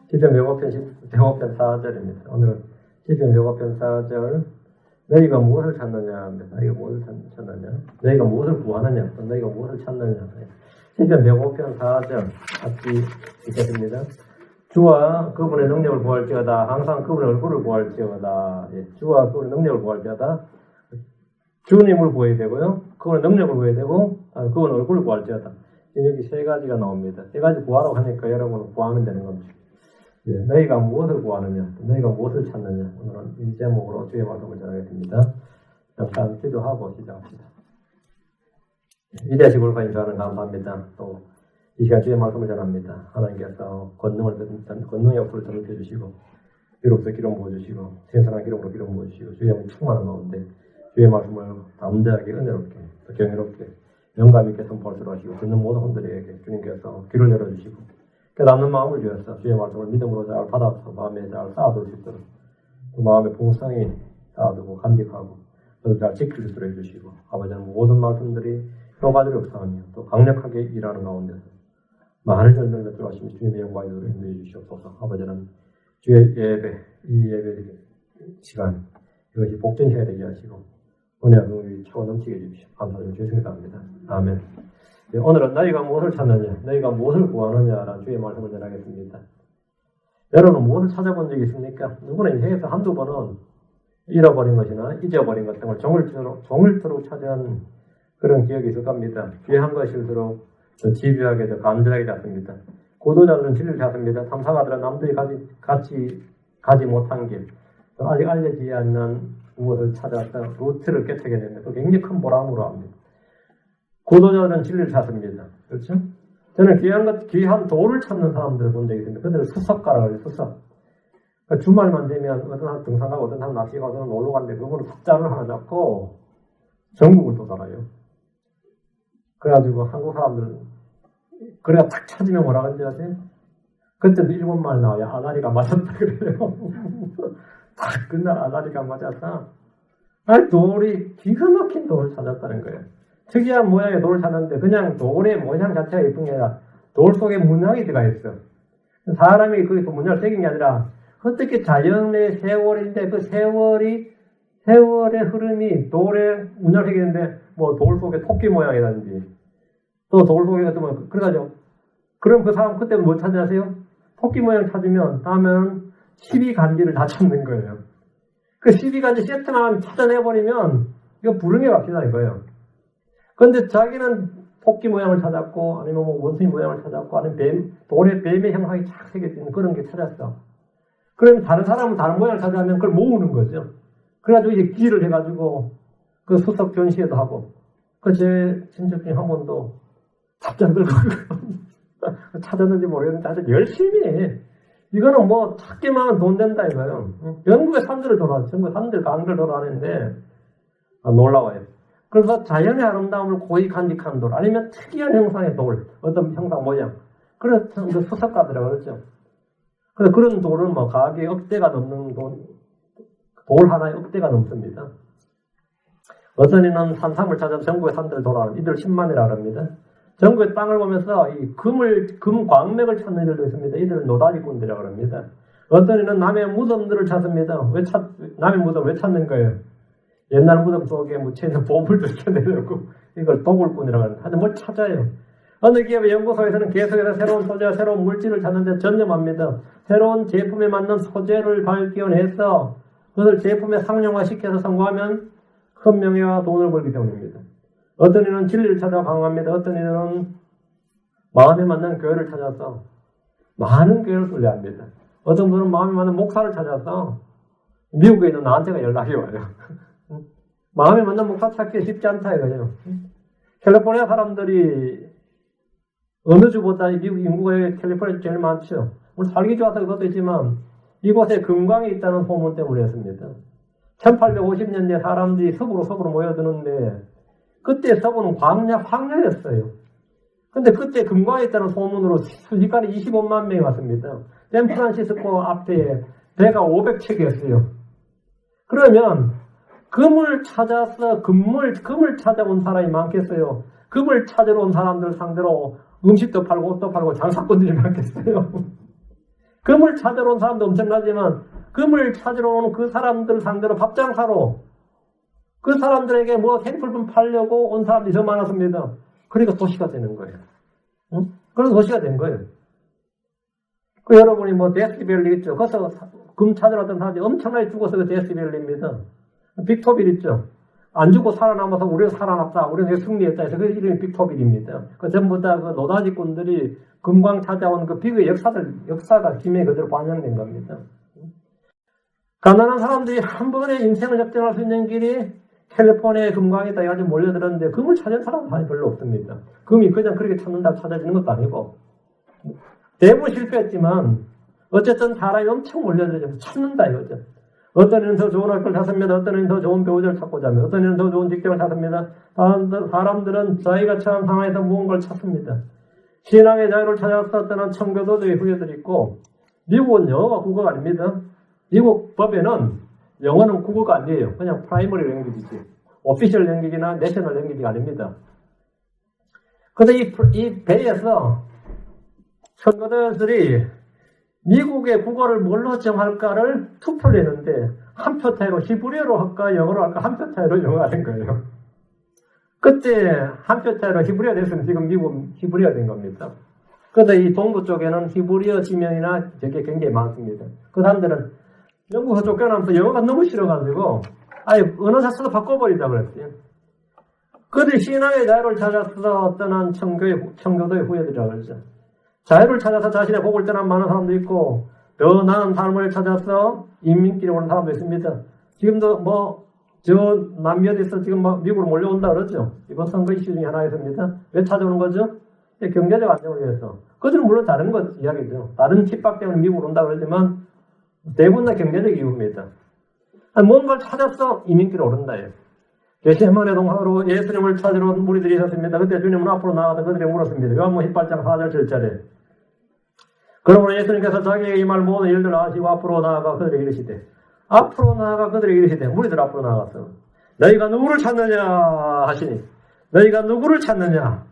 시편 105편 4절입니다. 오늘은 시편 105편 4절. 너희가 무엇을 찾느냐 합니다. 너희가 무엇을 찾느냐? 너희가 무엇을 구하느냐? 또 너희가 무엇을 찾느냐? 시편 105편 4절 같이 읽겠습니다. 주와 그분의 능력을 구할지어다. 항상 그분의 얼굴을 구할지어다. 주와 그분의 능력을 구할지어다. 주님을 구해야 되고요. 그분의 능력을 구해야 되고, 그분의 얼굴을 구할지어다. 여기 세 가지가 나옵니다. 세 가지 구하라고 하니까 여러분은 구하면 되는 겁니다. 너희가 무엇을 구하느냐, 너희가 무엇을 찾느냐. 오늘은 이 제목으로 주의 말씀을 전하겠습니다. 잠깐 기도하고 시작합시다. 위대하시고 올바인 주 하나님 감사합니다. 또 이 시간 주의 말씀을 전합니다. 하나님께서 권능의 어플을 더럽혀 주시고 비로소 기름 부어주시고 신선한 기름으로 기름 부어주시고 주의 영이 충만한 가운데 주의 말씀을 담대하게 은혜롭게 또 경이롭게 영감 있게 선포하시도록 하시고 듣는 모든 분들에게 주님께서 귀를 열어주시고 깨닫는 마음을 주셔서 주의 말씀을 믿음으로 잘 받아서 마음에 잘 쌓아둘 수 있도록 또 마음의 풍성히 쌓아두고 간직하고 그것을 잘 지킬 수 있도록 해주시고 아버지는 모든 말씀들이 효과들이 없사하며 또 강력하게 일하는 가운데서 많은 전쟁을 맺도록 하시며 주님의 영광이 되도록 인도해 주시옵소서. 아버지는 주의 예배, 이 예배 시간 이것이 복전해야 되게 하시고 은혜와 능력이 차고 넘치게 해주시오. 감사드리며 주의 성에 답니다. 아멘. 오늘은 너희가 무엇을 찾느냐, 너희가 무엇을 구하느냐라는 주의 말씀을 전하겠습니다. 여러분은 무엇을 찾아본 적이 있습니까? 누구나 인생에서 한두 번은 잃어버린 것이나 잊어버린 것 등을 종일토록 찾아온 그런 기억이 있을 겁니다. 귀한 것일수록 더 집요하게 더 간절하게 잡습니다. 고도자들은 진리를 찾습니다. 탐사가들은 남들이 같이 가지 못한 길, 아직 알려지지 않는 무엇을 찾아서 루트를 깨트게 됩니다. 또 굉장히 큰 보람으로 합니다. 고도자들은 진리를 찾습니다. 그렇죠? 저는 귀한 돌을 찾는 사람들을 본 적이 있습니다. 그들은 수석가라고 해요, 수석. 그러니까 주말만 되면 어떤 사람 등산 가고 어떤 사람 낚시 가고 어떤 사람 놀러 가는데 그분은 숫자를 하나 잡고 전국을 도달해요. 그래가지고 한국 사람들은 그래가 딱 찾으면 뭐라 그런지 아세요? 그때도 일본말 나와요. 아다리가 맞았다 그래요. 딱 그날 아다리가 맞았다. 아니 돌이 기가 막힌 돌을 찾았다는 거예요. 특이한 모양의 돌을 찾았는데 그냥 돌의 모양 자체가 예쁜 게 아니라 돌 속에 문양이 들어가 있어. 사람이 그 문양을 새긴 게 아니라 어떻게 자연의 세월인데 그 세월의 흐름이 돌에 문양을 새기는데 뭐 돌 속에 토끼 모양이라든지 또 돌 속에 같은 뭐 그래가지고 그럼 그 사람 그때 뭐 찾으세요? 토끼 모양 찾으면 다음에는 12간지를 다 찾는 거예요. 그 12간지 세트만 찾아내버리면 이거 불응해 갑시다 이거예요. 그런데 자기는 토끼 모양을 찾았고 아니면 뭐 원숭이 모양을 찾았고 아니면 돌에 뱀의 형상이 착 새겨진 그런 게 찾았어. 그러면 다른 사람은 다른 모양을 찾아면 그걸 모으는 거죠. 그래가지고 이제 기를 해가지고 그 수석 전시회도 하고 그 제 친척 중에 한 번도 답장 들고 찾았는지 모르겠는데 아주 열심히 해. 이거는 뭐 찾기만 하면 돈 된다 이거예요. 영국의 산들을 돌아다니는데 전국 산들 강들 돌아다니는데 놀라워요. 그래서 자연의 아름다움을 고이 간직한 돌 아니면 특이한 형상의 돌 어떤 형상 모양 그래서 수석가들이라고 그러죠. 그래서 그런 돌은 뭐 가격이 억대가 넘는 돌 하나에 억대가 넘습니다. 어떤 이는 산삼을 찾아서 전국의 산들을 돌아다니는 이들 10만이라고 합니다. 전국의 땅을 보면서 이 금 광맥을 찾는 이들도 있습니다. 이들은 노다지꾼들이라고 합니다. 어떤 이는 남의 무덤들을 찾습니다. 남의 무덤을 왜 찾는 거예요? 옛날 무덤 속에 묻혀있는 보물들 찾으려고 이걸 도굴꾼이라고 합니다. 하여튼 뭘 찾아요. 어느 기업의 연구소에서는 계속해서 새로운 소재와 새로운 물질을 찾는 데 전념합니다. 새로운 제품에 맞는 소재를 발견해서 그것을 제품에 상용화시켜서 성공하면 큰 명예와 돈을 벌기 때문입니다. 어떤 이는 진리를 찾아 강화합니다. 어떤 이는 마음에 맞는 교회를 찾아서 많은 교회를 뚫려합니다. 어떤 분은 마음에 맞는 목사를 찾아서 미국에 있는 나한테가 연락이 와요. 마음에 맞는 목사 찾기 쉽지 않다 이거죠. 캘리포니아 사람들이 어느 주보다 미국 인구가 캘리포니아에 제일 많죠. 물론 살기 좋아서 그것도 있지만 이곳에 금광이 있다는 소문 때문이었습니다. 1850년대 사람들이 서부로 모여드는데 그때 서부는 황량했어요. 근데 그때 금광이 있다는 소문으로 순식간에 25만 명이 왔습니다. 샌프란시스코 앞에 배가 500척이었어요. 그러면 금을 찾아서 금을 찾아온 사람이 많겠어요. 금을 찾으러 온 사람들 상대로 음식도 팔고 옷도 팔고 장사꾼들이 많겠어요. 금을 찾으러 온 사람도 엄청나지만 금을 찾으러 오는 그 사람들 상대로 밥장사로 그 사람들에게 뭐 생필품 팔려고 온 사람들이 더 많았습니다. 그러니까 도시가 되는 거예요. 응? 그래서 도시가 된 거예요. 그 여러분이 뭐 데스밸리 있죠. 거기서 금 찾으러 왔던 사람들이 엄청나게 죽어서 그 데스밸리입니다. 빅토빌 있죠. 안 죽고 살아남아서 우리가 살아났다. 우리가 승리했다 해서 그 이름이 빅토빌입니다. 그 전부 다 그 노다지꾼들이 금광 찾아온 그 빅의 역사가 김에 그대로 반영된 겁니다. 가난한 사람들이 한 번에 인생을 역전할 수 있는 길이 캘리포니아의 금광이다 해가지고 몰려들었는데 금을 찾은 사람은 별로 없습니다. 금이 그냥 그렇게 찾는다고 찾아지는 것도 아니고 대부분 실패했지만 어쨌든 사람이 엄청 몰려들어서 찾는다 이거죠. 어떤 애는 더 좋은 학교를 찾습니다. 어떤 애는 더 좋은 배우자를 찾고자 합니다. 어떤 애는 더 좋은 직장을 찾습니다. 사람들은 자기가 처한 상황에서 무언가를 찾습니다. 신앙의 자유를 찾았었던 청교도들의 후예들이 있고 미국은 영어가 국어가 아닙니다. 미국 법에는 영어는 국어가 아니에요. 그냥 프라이머리 랭귀지지. 오피셜 랭귀지나 내셔널 랭귀지가 아닙니다. 그런데 이 배에서 청교도들이 미국의 국어를 뭘로 정할까를 투표를 했는데 한 표 차이로 히브리어로 할까 영어로 할까 한 표 차이로 영어가 된 거예요. 그때 한 표 차이로 히브리어 됐으면 지금 미국 히브리어 된 겁니다. 그런데 이 동부 쪽에는 히브리어 지명이나 저게 굉장히 많습니다. 그 사람들은 영국에서 쫓겨나면서 영어가 너무 싫어가지고 아예 언어 자체도 바꿔버리자고 그랬어요. 그들이 신앙의 자유를 찾아서 떠난 청교도의 후예들이라고 그러죠. 자유를 찾아서 자신의 복을 떠난 많은 사람도 있고 더 나은 삶을 찾아서 인민길에 오는 사람도 있습니다. 지금도 저 남미 어디서 지금 미국으로 몰려온다 그러죠. 이번 선거 이슈 중에 하나였습니다. 왜 찾아오는 거죠? 경제적 안정을 위해서. 그들은 물론 다른 것 이야기죠. 다른 핍박 때문에 미국으로 온다 그러지만 대부분 다 경제적 이유입니다. 뭔가를 찾아서 이민길에 오른다예요. 게세마네 동화로 예수님을 찾으러 온 무리들이 있었습니다. 그때 주님은 앞으로 나가서 그들에게 물었습니다. 요한복음 18장 4절 7절에 그러므로 예수님께서 자기에게 이 말 모든 일들을 아시고 앞으로 나아가 그들에게 이르시되 무리들 앞으로 나가서 너희가 누구를 찾느냐 하시니 너희가 누구를 찾느냐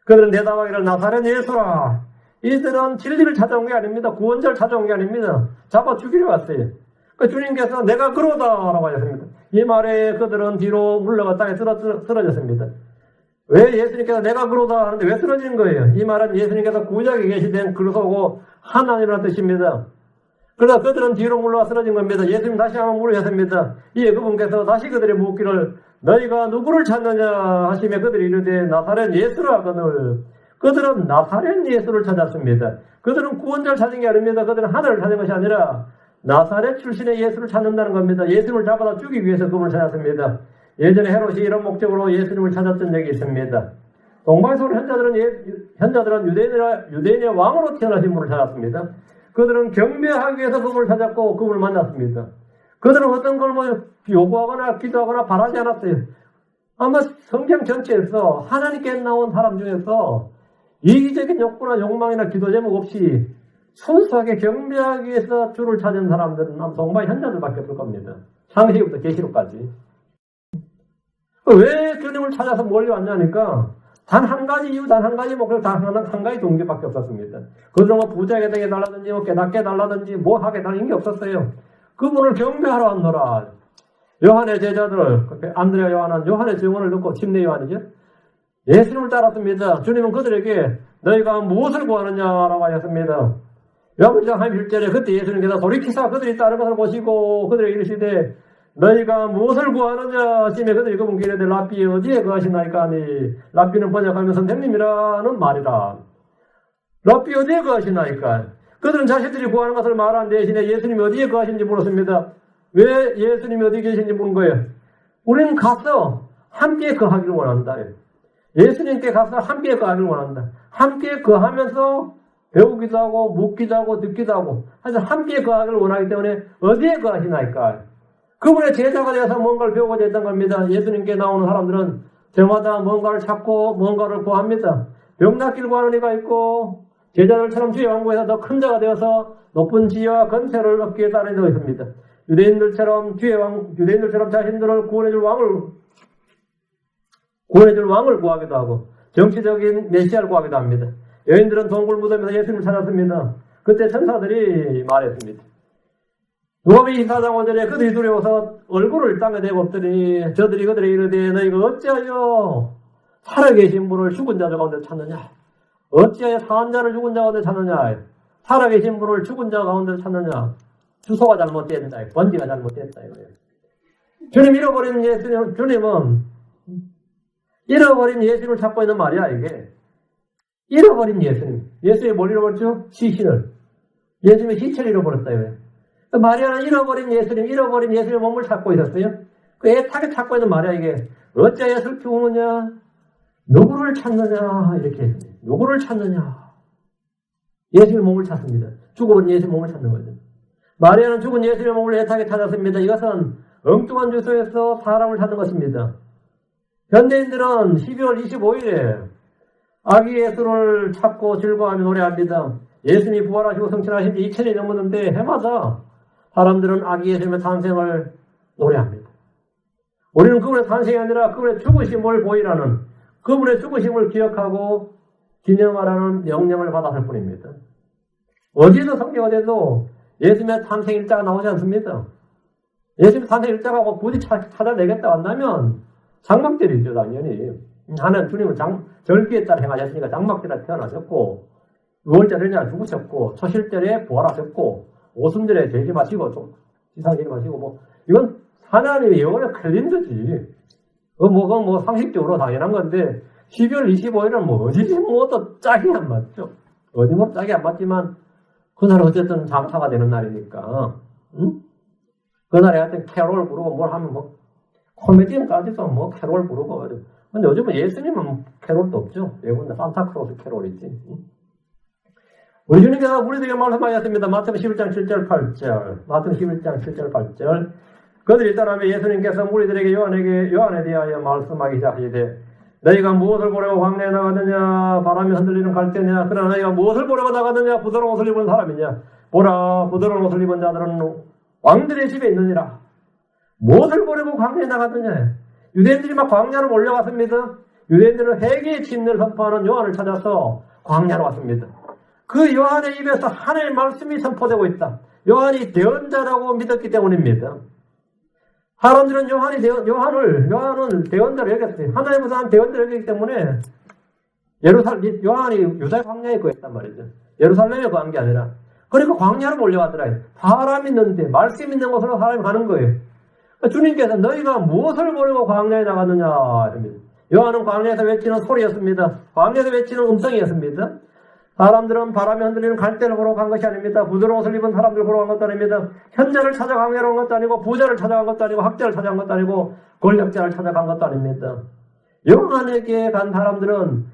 그들은 대답하기를 나사렛 예수라. 이들은 진리를 찾아온 게 아닙니다. 구원자를 찾아온 게 아닙니다. 잡아 죽이려 왔어요. 그 주님께서 내가 그러다라고 하셨습니다. 이 말에 그들은 뒤로 물러가 땅에 쓰러졌습니다. 왜 예수님께서 내가 그러다 하는데 왜 쓰러지는 거예요? 이 말은 예수님께서 구약에 계시된 그러고 하나님이라는 뜻입니다. 그러다 그들은 뒤로 물러가 쓰러진 겁니다. 예수님 다시 한번 물으셨습니다. 이에 그분께서 다시 그들의 묻기를 너희가 누구를 찾느냐 하시며 그들이 이르되 나사렛 예수라 하거늘 그들은 나사렛 예수를 찾았습니다. 그들은 구원자를 찾은 게 아닙니다. 그들은 하늘을 찾은 것이 아니라 나사렛 출신의 예수를 찾는다는 겁니다. 예수님을 잡아다 죽이기 위해서 그분을 찾았습니다. 예전에 헤롯이 이런 목적으로 예수님을 찾았던 적이 있습니다. 동방에서 온 현자들은 유대인의 왕으로 태어나신 분을 찾았습니다. 그들은 경배하기 위해서 그분을 찾았고 그분을 만났습니다. 그들은 어떤 걸 요구하거나 기도하거나 바라지 않았어요. 아마 성경 전체에서 하나님께 나온 사람 중에서 이기적인 욕구나 욕망이나 기도 제목 없이 순수하게 경배하기 위해서 주를 찾은 사람들은 동방의 현자들밖에 없을 겁니다. 창세기부터 계시록까지. 왜 주님을 찾아서 몰려왔냐니까 단 한 가지 이유, 단 한 가지 목표, 단 한 가지 동기밖에 없었습니다. 그들은 뭐 부자게 되게 달라든지 뭐 깨닫게 달라든지 뭐 하게 달라는 게 없었어요. 그분을 경배하러 왔노라. 요한의 제자들, 안드레아 요한은 요한의 증언을 듣고 침례 요한이죠. 예수님을 따랐습니다. 주님은 그들에게 너희가 무엇을 구하느냐라고 하셨습니다. 요한복음 1절에 그때 예수님께서 돌이키사 그들이 따른 것을 보시고 그들에게 이르시되 너희가 무엇을 구하느냐 하시며 그들이 그분께 이르되 랍비 어디에 거하시나이까 하니 랍비는 번역하면 선생님이라는 말이라. 랍비 어디에 거하시나이까. 그들은 자신들이 구하는 것을 말한 대신에 예수님이 어디에 거하신지 물었습니다. 왜 예수님이 어디 계신지 묻는 거예요? 우리는 가서 함께 거하기를 원한다. 예수님께 가서 함께 거하기를 원한다. 함께 거하면서 배우기도 하고 묻기도 하고 듣기도 하고 하여튼 함께 거하기를 원하기 때문에 어디에 거하시나이까. 그분의 제자가 되어서 뭔가를 배우고자 했던 겁니다. 예수님께 나오는 사람들은 저마다 뭔가를 찾고 뭔가를 구합니다. 병 낫기를 구하는 이가 있고 제자들처럼 주의 왕국에서 더 큰 자가 되어서 높은 지혜와 권세를 얻기 위해서 하는 이가 있습니다. 유대인들처럼 자신들을 구원해줄 왕을 구하기도 하고 정치적인 메시아를 구하기도 합니다. 여인들은 동굴 무덤에서 예수님을 찾았습니다. 그때 천사들이 말했습니다. 누가복음 24장 5절에 그들이 두려워서 얼굴을 땅에 대고 엎드리니 저들이 그들에게 이르되 너희가 어찌하여 살아계신 분을 죽은 자 가운데 찾느냐? 어찌하여 사한 자를 죽은 자 가운데 찾느냐? 살아계신 분을 죽은 자 가운데 찾느냐? 주소가 잘못됐다. 번지가 잘못됐다. 이거예요. 주님 잃어버린 예수님, 주님은 잃어버린 예수님을 찾고 있는 말이야, 이게. 잃어버린 예수님. 예수님이 뭘 잃어버렸죠? 시신을. 예수님의 시체를 잃어버렸다, 이거예요. 마리아는 잃어버린 예수님의 몸을 찾고 있었어요. 그 애타게 찾고 있는 말이야, 이게. 어찌하여 슬피 우느냐? 누구를 찾느냐? 이렇게 했습니다. 누구를 찾느냐? 예수님의 몸을 찾습니다. 죽어버린 예수님의 몸을 찾는 거죠. 마리아는 죽은 예수님의 몸을 애타게 찾았습니다. 이것은 엉뚱한 주소에서 사람을 찾는 것입니다. 현대인들은 12월 25일에 아기 예수를 찾고 즐거워하며 노래합니다. 예수님이 부활하시고 성천하신 지 2000년이 넘었는데 해마다 사람들은 아기 예수님의 탄생을 노래합니다. 우리는 그분의 탄생이 아니라 그분의 죽으심을 보이라는, 그분의 죽으심을 기억하고 기념하라는 명령을 받았을 뿐입니다. 어디에도 성경에도 예수님의 탄생 일자가 나오지 않습니다. 예수님 탄생 일자가 굳이 찾아내겠다 한다면 장막절이죠, 당연히. 하나는 주님은 절기에 따라 행하셨으니까 장막절에 태어나셨고, 6월절에냐 죽으셨고, 초실절에 부활하셨고, 오순절에 제지 마시고, 지상제지 마시고, 이건 하나님의 영원의 캘린더지. 상식적으로 당연한 건데, 12월 25일은 어디지 또 짝이 안 맞죠. 어디 짝이 안 맞지만, 그날은 어쨌든 장사가 되는 날이니까, 응? 그날에 하여튼 캐롤 부르고 뭘 하면 코미디언까지도 캐롤 부르고. 근데 요즘은 예수님은 캐롤도 없죠. 외국은 산타크로스 캐롤이지. 응? 우리 주님께서 우리들에게 말씀하셨습니다. 마태복음 11장 7절 8절. 마태복음 11장 7절 8절. 그들이 따라하며 예수님께서 무리들에게 요한에 대하여 말씀하기 시작하시되 너희가 무엇을 보려고 광야에 나가느냐? 바람이 흔들리는 갈대냐? 그러나 너희가 무엇을 보려고 나가느냐? 부드러운 옷을 입은 사람이냐? 보라, 부드러운 옷을 입은 자들은 왕들의 집에 있느니라. 무엇을 보려고 광야에 나가느냐? 유대인들이 막 광야로 몰려갔습니다. 유대인들은 회개의 진리를 선포하는 요한을 찾아서 광야로 왔습니다. 그 요한의 입에서 하나님의 말씀이 선포되고 있다. 요한이 대언자라고 믿었기 때문입니다. 사람들은 요한은 대언자로 여겼어요. 하나님의 사람 대언자로 여기기 때문에 요한이 유다의 광야에 거했단 말이죠. 예루살렘에 거한 게 아니라. 그러니까 광야로 몰려가더라. 사람 있는데 말씀 있는 곳으로 사람이 가는 거예요. 주님께서 너희가 무엇을 보려고 광야에 나갔느냐 합니다. 요한은 광야에서 외치는 소리였습니다. 광야에서 외치는 음성이었습니다. 사람들은 바람에 흔들리는 갈대를 보러 간 것이 아닙니다. 부드러운 옷을 입은 사람들 보러 간 것도 아닙니다. 현자를 찾아 광야로 온 것도 아니고 부자를 찾아간 것도 아니고 학자를 찾아간 것도 아니고 권력자를 찾아간 것도 아닙니다. 요한에게 간 사람들은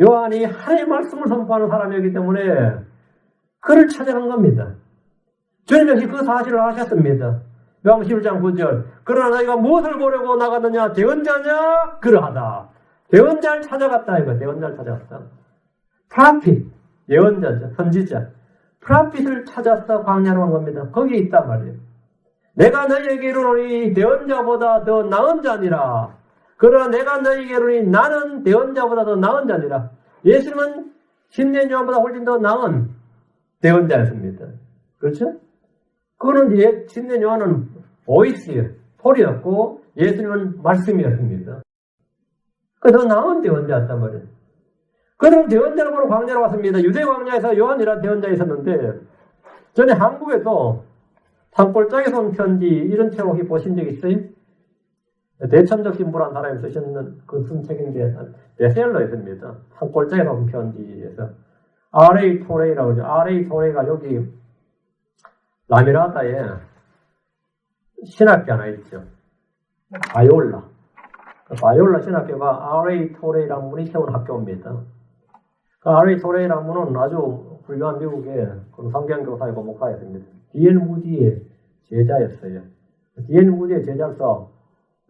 요한이 하나님의 말씀을 선포하는 사람이었기 때문에 그를 찾아간 겁니다. 주님 역시 그 사실을 아셨습니다. 요한복음 11장 9절. 그러나 너희가 무엇을 보려고 나갔느냐? 대언자냐? 그러하다. 대언자를 찾아갔다 이거. 대언자를 찾아갔다. 프라핏. 예언자죠. 선지자. 프라핏을 찾아서 광야로 온 겁니다. 거기에 있단 말이에요. 내가 너희에게 이르노니 대언자보다 더 나은 자니라. 그러나 내가 너희에게 이르노니 나는 대언자보다 더 나은 자니라. 예수님은 신년 요한보다 훨씬 더 나은 대언자였습니다. 그렇죠? 그거는 신년 요한은 보이스예요. 소리였고 예수님은 말씀이었습니다. 더 나은 대언자였단 말이에요. 그럼 대언자를 보러 광야로 왔습니다. 유대 광야에서 요한이라는 대언자 있었는데 전에 한국에서 산골짜기에서 온 편지 이런 책 혹시 보신 적 있어요? 대천적 신부라는 사람이 쓰셨는 그 쓴 책인데 베스트셀러였습니다. 산골짜기에서 온 편지에서 R.A. 토레이라고 그러죠. R.A. 토레이가 여기 라미라다에 신학교 하나 있죠. 바이올라. 바이올라 신학교가 R.A. 토레이라는 분이 세운 학교입니다. 그 R.A. 토레이라는 분은 아주 훌륭한 미국의 성경교사이고 목사였습니다. D.L. 무디의 제자였어요. D.L. 무디의 제자로서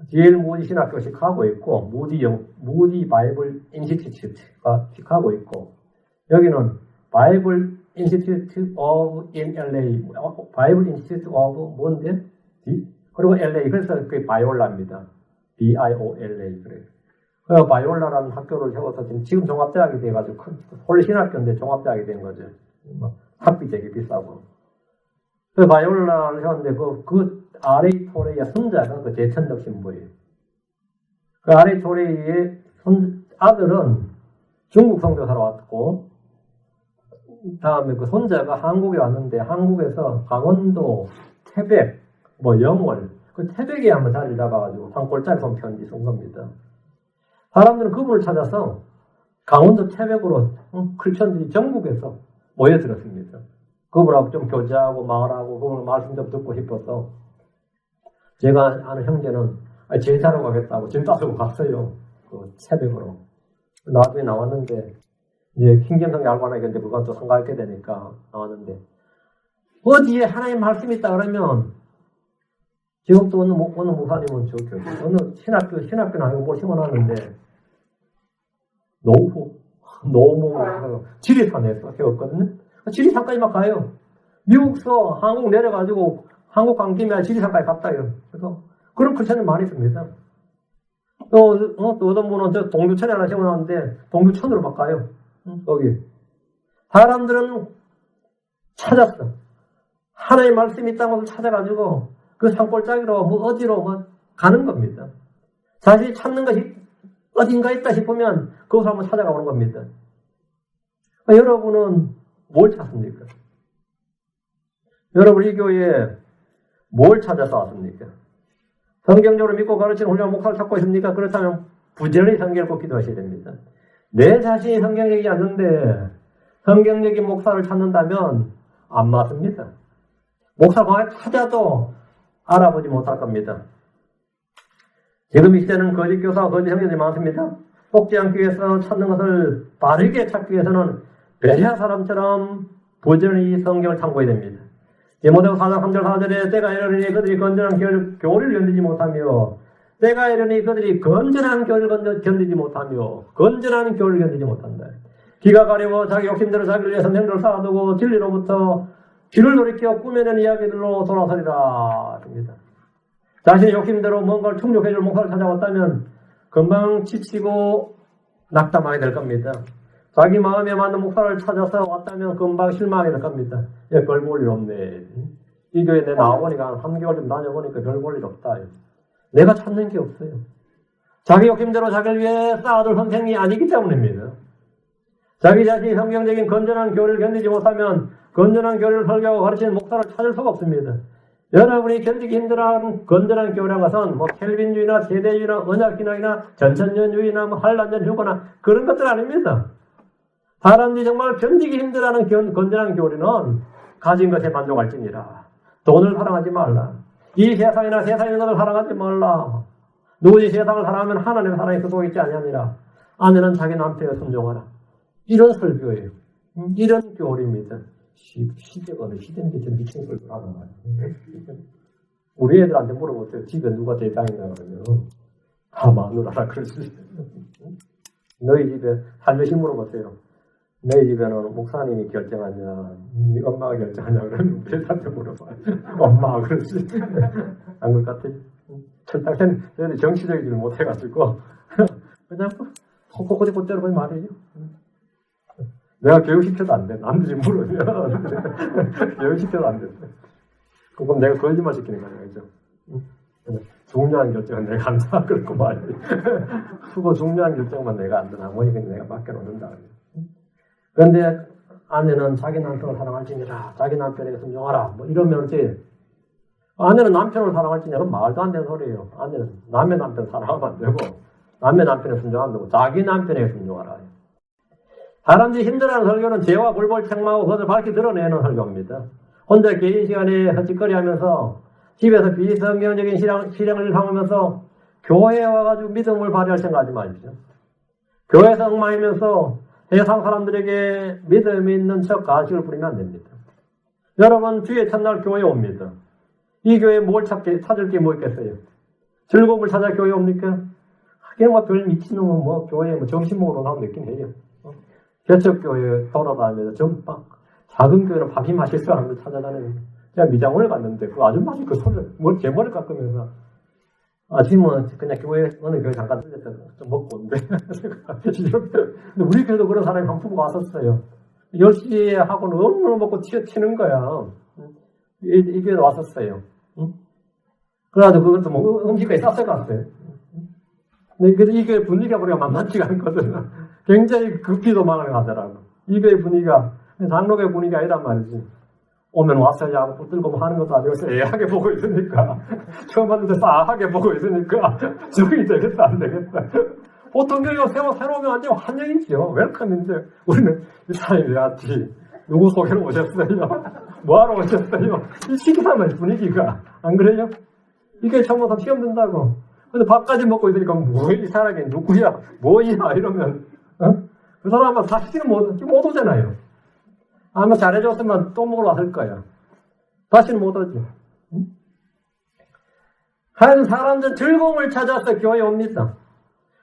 D.L. 무디 신학교 시카고 있고 무디 바이블 인스티튜트가 시카고 있고 여기는 바이블 인스티튜트 오브 인 LA 바이블 인스티튜트 오브 뭔데? 그리고 LA 그래서 그게 바이올라입니다. B-I-O-L-A 그래요. 그 바이올라라는 학교를 세워서 지금 종합대학이 돼가지고 홀 신학교인데 종합대학이 된 거죠. 학비 되게 비싸고. 그 바이올라를 했는데 그 아레이토레이의 손자가 그 제천덕 신부예요. 그 아레이토레이의 아들은 중국 선교사로 왔고, 다음에 그 손자가 한국에 왔는데 한국에서 강원도, 태백, 영월, 그 태백에 한번 자리를 잡아가지고 산골짜기 손 편지 쓴 겁니다. 사람들은 그분을 찾아서 강원도 태백으로 크리스천들이 전국에서 모여들었습니다. 그분하고 좀 교제하고 말하고 그분 말씀 좀 듣고 싶어서 제가 아는 형제는 제사로 가겠다고 짐 싸들고 갔어요. 그 태백으로. 나중에 나왔는데 이제 킹잼성에 알고 하나 있는데 그건 또 상가하게 되니까 나왔는데 어디에 하나님 말씀이 있다 그러면 지금 또 어느 목사님은 어느 신학교는 아니고 뭐 시원하는데 노무 지리산에서 배웠거든요. 지리산까지 막 가요. 미국서 한국 내려가지고 한국 간 김에 지리산까지 갔다요. 그래서 그런 크리스천들 많이 있습니다. 또 어떤 분은 저 동두천에 하나 세워놨는데 동두천으로 막 가요. 여기 사람들은 찾았어. 하나님 말씀이 있다는 것을 찾아가지고 그 산골짜기로 어디로 가는 겁니다. 자신이 찾는 것이 어딘가 있다 싶으면 그것을 한번 찾아가 보는 겁니다. 여러분은 뭘 찾습니까? 여러분 이 교회에 뭘 찾아서 왔습니까? 성경적으로 믿고 가르치는 훌륭한 목사를 찾고 있습니까? 그렇다면 부지런히 성경을 꼭 기도하셔야 됩니다. 내 자신이 성경적이지 않는데 성경적인 목사를 찾는다면 안 맞습니다. 목사를 강하게 찾아도 알아보지 못할 겁니다. 지금 이 시대는 거짓 교사와 거짓 형제들이 많습니다. 속지 않기 위해서 찾는 것을 바르게 찾기 위해서는 베레아 사람처럼 부지런히 성경을 참고해야 됩니다. 디모데후서 4장 3절 4절에 때가 이르니 그들이 건전한 교리를 견디지 못하며 때가 이르니 그들이 건전한 교리를 견디지 못하며 건전한 교리를 견디지 못한다. 기가 가려워 자기 욕심대로 자기를 위해서 맹도를 쌓아두고 진리로부터 귀를 돌이켜 꾸며낸 이야기들로 돌아서리라. 자신의 욕심대로 뭔가를 충족해줄 목사를 찾아왔다면 금방 지치고 낙담하게 될 겁니다. 자기 마음에 맞는 목사를 찾아서 왔다면 금방 실망하게 될 겁니다. 별 볼 일 없네. 이 교회 내 나와보니까 3개월 좀 다녀보니까 별 볼 일 없다. 내가 찾는 게 없어요. 자기 욕심대로 자기를 위해 쌓아둘 선생이 아니기 때문입니다. 자기 자신이 성경적인 건전한 교리를 견디지 못하면 건전한 교리를 설교하고 가르치는 목사를 찾을 수가 없습니다. 여러분이 견디기 힘들어하는 건전한 교리란 것은 켈빈주의나 세대주의나 언약신학이나 전천년주의나 한란전주거나 그런 것들 아닙니다. 사람들이 정말 견디기 힘들어하는 건전한 교리는 가진 것에 만족할지니라. 돈을 사랑하지 말라. 이 세상이나 세상에 있는 것을 사랑하지 말라. 누구지 세상을 사랑하면 하나님의 사랑이 그 속에 있지 아니하니라. 아내는 자기 남편에 순종하라. 이런 설교예요. 이런 교리입니다. 시대가 어느 시대인데 저 미친 설교를 하는 거예요. 우리 애들한테 물어보세요. 집에 누가 대장이냐 그러면 다 마누라라 그럴 수 있어요. 너희 집에 살며시 물어보세요. 너희 집에는 목사님이 결정하냐, 네 엄마가 결정하냐 그러면 우리 애들한테 물어봐요. 엄마가 그럴 수 있어요. 안 그럴 것 같아요. 철당hen 저희들이 정치적이지를 못해가지고 그냥 콕콕코디 꽂대로 보면 말이죠. 내가 교육시켜도 안 돼. 남들이 물으면 교육시켜도 안 돼. 그럼 내가 거짓말 시키는 거예요. 그죠? 중요한 결정은 내가 한다. 그렇고 말이지. 수고 중요한 결정만 내가 안 되나. 나머지는 내가 맡겨놓는다. 그런데 아내는 자기 남편을 사랑할지니라. 자기 남편에게 순종하라. 이러면서 아내는 남편을 사랑할지니라. 그건 말도 안 되는 소리예요. 아내는 남의 남편 사랑하면 안 되고 남의 남편에 순종하면 되고 자기 남편에게 순종하라. 사람들이 힘들어하는 설교는 죄와 불법을 책망하고 그것을 밝히 드러내는 설교입니다. 혼자 개인 시간에 헛짓거리하면서 집에서 비성경적인 실행을 삼으면서 교회에 와가지고 믿음을 발휘할 생각하지 마십시오. 교회에서 엉망이면서 세상 사람들에게 믿음이 있는 척 가식을 부리면 안 됩니다. 여러분 주의 첫날 교회에 옵니다. 이 교회에 뭘 찾을 게 뭐 있겠어요? 즐거움을 찾아 교회에 옵니까? 하긴 별 미친놈은 교회에 점심 먹으러 나오면 있긴 해요. 개척교회 돌아다니면서 전방 작은 교회는 밥이 맛있어 하는 걸 찾아다니는 제가 미장원을 갔는데 그 아줌마이 그 소리를 제 머리 깎으면서 아침은 그냥 교회 어느 교회 잠깐 들렸다 좀 먹고 온대. 근데 우리 교회도 그런 사람이 한 부부가 왔었어요. 10시에 하고 너무 먹고 튀는 거야. 이게 왔었어요. 그래가지고 그것도 뭐 음식까지 쌌어갔어요. 근데 이게 분위기가 우리가 만만치가 않거든. 굉장히 급히 도망을 가더라고. 이게 분위기가, 장로교 분위기가 아니란 말이지. 오면 왔어야 하고 붙들고 하는 것도 아니고 애하게 보고 있으니까. 처음 봤는데 싸하게 보고 있으니까. 적응이 되겠다, 안 되겠다. 보통 교육 새로 오면 완전 환영이죠. 웰컴인데. 우리는 이 사람이 왜 왔지? 누구 소개로 오셨어요? 뭐하러 오셨어요? 이 시기하면 분위기가. 안 그래요? 이게 처음부터 시험 든다고. 근데 밥까지 먹고 있으니까 이 사람이 누구야? 뭐야? 이러면 그 사람은 다시는 못 오잖아요. 아마 잘해줬으면 또 먹으러 왔을 거야. 다시는 못 오지. 한 사람들 즐거움을 찾아서 교회에 옵니다.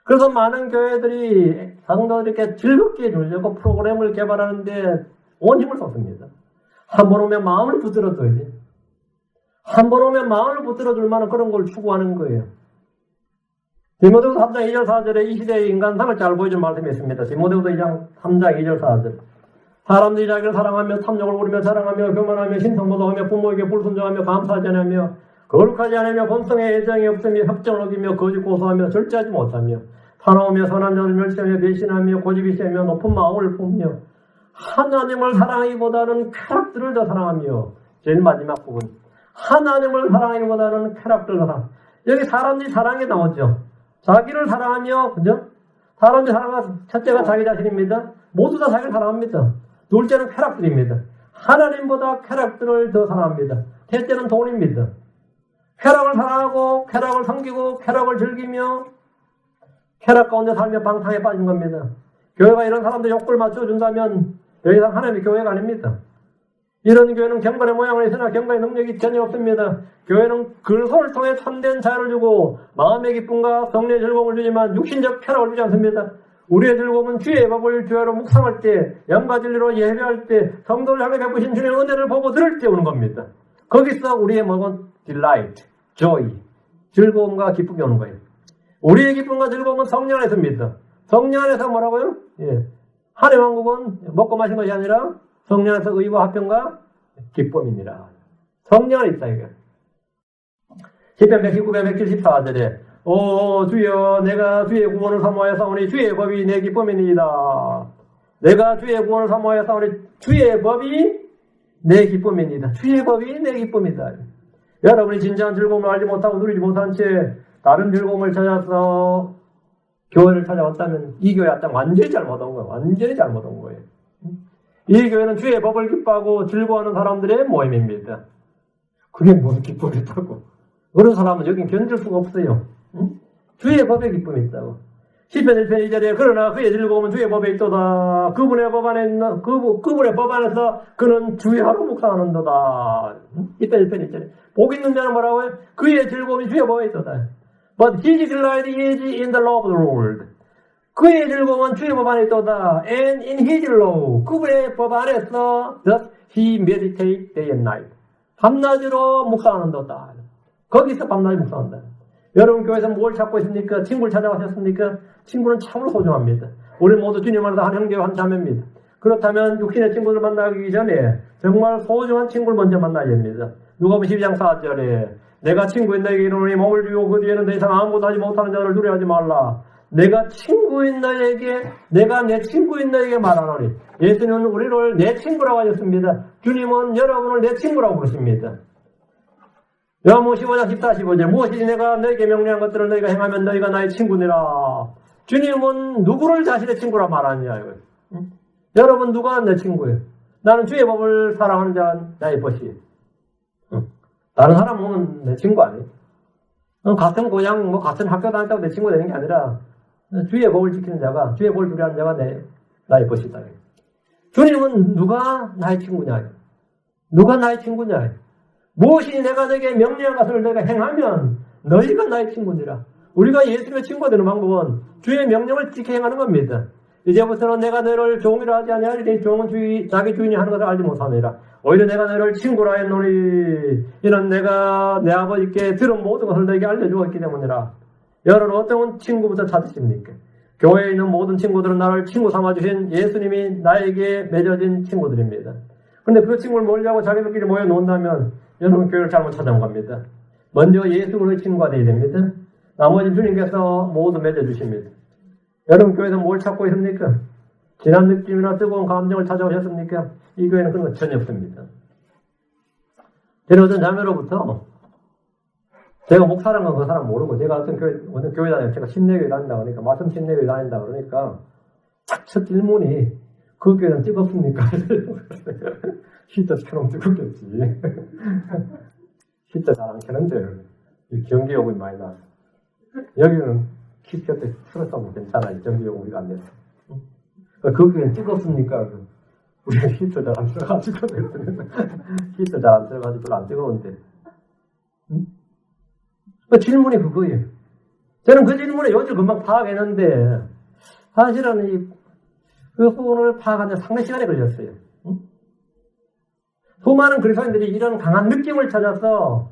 그래서 많은 교회들이 성도들에게 즐겁게 해주려고 프로그램을 개발하는데 온 힘을 쏟습니다. 한 번 오면 마음을 붙들어줘야지. 한 번 오면 마음을 붙들어줄 만한 그런 걸 추구하는 거예요. 디모데후서 3장 2절 4절에 이 시대의 인간상을 잘 보여준 말씀이 있습니다. 디모데후서 2장 3장 2절 4절. 사람들이 자기를 사랑하며 탐욕을 부리며 자랑하며 교만하며 신성모독하며 부모에게 불순종하며 감사하지 않으며 거룩하지 않으며 본성에 애정이 없으며 협정을 어기며 거짓 고소하며 절제하지 못하며 사나우며 선한 자를 멸시하며 배신하며 고집이 세며 높은 마음을 품며 하나님을 사랑하기보다는 쾌락들을 더 사랑하며 제일 마지막 부분 하나님을 사랑하기보다는 쾌락들을 사랑. 여기 사람들이 사랑이 나오죠. 자기를 사랑하며 그죠? 사람들이 사랑하는 첫째가 자기 자신입니다. 모두 다 자기를 사랑합니다. 둘째는 쾌락들입니다. 하나님보다 쾌락들을 더 사랑합니다. 셋째는 돈입니다. 쾌락을 사랑하고 쾌락을 섬기고 쾌락을 즐기며 쾌락 가운데 살며 방탕에 빠진 겁니다. 교회가 이런 사람들 욕구를 맞춰준다면 더 이상 하나님의 교회가 아닙니다. 이런 교회는 경건의 모양을 있으나 경건의 능력이 전혀 없습니다. 교회는 글소를 통해 참된 자유를 주고 마음의 기쁨과 성령의 즐거움을 주지만 육신적 쾌락을 주지 않습니다. 우리의 즐거움은 주의 법을 주야로 묵상할 때, 영과 진리로 예배할 때, 성도를 향해 베푸신 주님의 은혜를 보고 들을 때 오는 겁니다. 거기서 우리의 먹은 delight, joy, 즐거움과 기쁨이 오는 거예요. 우리의 기쁨과 즐거움은 성령 안에서입니다. 성령 안에서 뭐라고요? 예. 하나님의 왕국은 먹고 마신 것이 아니라 성령 안에서 의와 화평과 기쁨이니라. 성령 안에 있다 이게. 시편 119편 174절에 오 주여 내가 주의 구원을 사모하여 싸우니 주의 법이 내 기쁨이니이다. 내가 주의 구원을 사모하여 싸우니 주의 법이 내 기쁨이니이다. 주의 법이 내 기쁨이다. 여러분이 진정한 즐거움을 알지 못하고 누리지 못한 채 다른 즐거움을 찾아서 교회를 찾아왔다면 이 교회 왔다면 완전히 잘못 온 거예요. 완전히 잘못 온 거예요. 이 교회는 주의 법을 기뻐하고 즐거워하는 사람들의 모임입니다. 그게 무슨 기쁨이 있다고. 그런 사람은 여긴 견딜 수가 없어요. 주의 법에 기쁨이 있다고. 시편 1편 2절에 그러나 그의 즐거움은 주의 법에 있도다. 그분의 법 안에 있는 그분의 법 안에서 그는 주야로 묵상하는도다. 시편 1편 2절에 복 있는 자는 뭐라고요? 그의 즐거움이 주의 법에 있도다. But his delight is in the law of the Lord. 그의 즐거움은 주의 법 안에 있도다. And in his law. 그분의 법 안에서 thus he meditates day and night. 밤낮으로 묵상하는도다. 거기서 밤낮이 묵상한다. 여러분 교회에서 뭘 찾고 있습니까? 친구를 찾아가셨습니까? 친구는 참으로 소중합니다. 우리 모두 주님 안에서 한 형제와 한 자매입니다. 그렇다면 육신의 친구를 만나기 전에 정말 소중한 친구를 먼저 만나야 됩니다. 누가복음 12장 4절에 내가 친구인 너에게 이르노니 몸을 주고 그 뒤에는 더 이상 아무것도 하지 못하는 자를 두려워하지 말라. 내가 친구인 너에게 내가 내 친구인 너에게 말하노니 예수님은 우리를 내 친구라고 하셨습니다. 주님은 여러분을 내 친구라고 부르십니다. 요한복음 15장 14, 15절 무엇이지 내가 너에게 명령한 것들을 너희가 행하면 너희가 나의 친구니라. 주님은 누구를 자신의 친구라 말하느냐 이거예요. 여러분 누가 내 친구예요? 나는 주의 법을 사랑하는 자가 나의 벗이. 다른 사람은 내 친구 아니에요. 같은 고향 같은 학교 다녔다고 내 친구 되는 게 아니라 주의 법을 지키는 자가 주의 법을 두려워하는 자가 나의 벗이다. 주님은 누가 나의 친구냐? 누가 나의 친구냐? 무엇이 내가 너에게 명령한 것을 너희가 행하면 너희가 나의 친구니라. 우리가 예수님의 친구가 되는 방법은 주의 명령을 지켜 행하는 겁니다. 이제부터는 내가 너를 종이라 하지 아니하리니 종은 자기 주인이 하는 것을 알지 못하느니라. 오히려 내가 너를 친구라 했노니 이는 내가 내 아버지께 들은 모든 것을 너에게 알려주었기 때문이라. 여러분 어떤 친구부터 찾으십니까? 교회에 있는 모든 친구들은 나를 친구 삼아주신 예수님이 나에게 맺어진 친구들입니다. 그런데 그 친구를 모으려고 자기들끼리 모여 논다면 여러분 교회를 잘못 찾아온 겁니다. 먼저 예수 그리스도의 친구가 되어야 됩니다. 나머지 주님께서 모두 맺어주십니다. 여러분 교회에서 뭘 찾고 있습니까? 진한 느낌이나 뜨거운 감정을 찾아오셨습니까? 이 교회는 그런 건 전혀 없습니다. 저는 어떤 자매로부터 제가 목사라는 건 그 사람 모르고 제가 어떤 교회 다니고 제가 심내교회 다닌다 그러니까 말씀 심내교회 다닌다 그러니까 첫 질문이 그 교회는 뜨겁습니까? 히터처럼 뜨겁겠지. 히터 잘 안 켜는데 전기요금이 많이 나서 여기는 키 켰을 때 틀었으면 괜찮아요. 전기요금 우리가 안 냈어. 그 교회는 뜨겁습니까? 우리가 히터 잘 안 써가지고 히터 잘 안 써가지고 별로 안 뜨거운데 그 질문이 그거예요. 저는 그 질문에 요즘 금방 파악했는데 사실은 그 부분을 파악하는데 상당히 시간이 걸렸어요. 수많은 그리스도인들이 이런 강한 느낌을 찾아서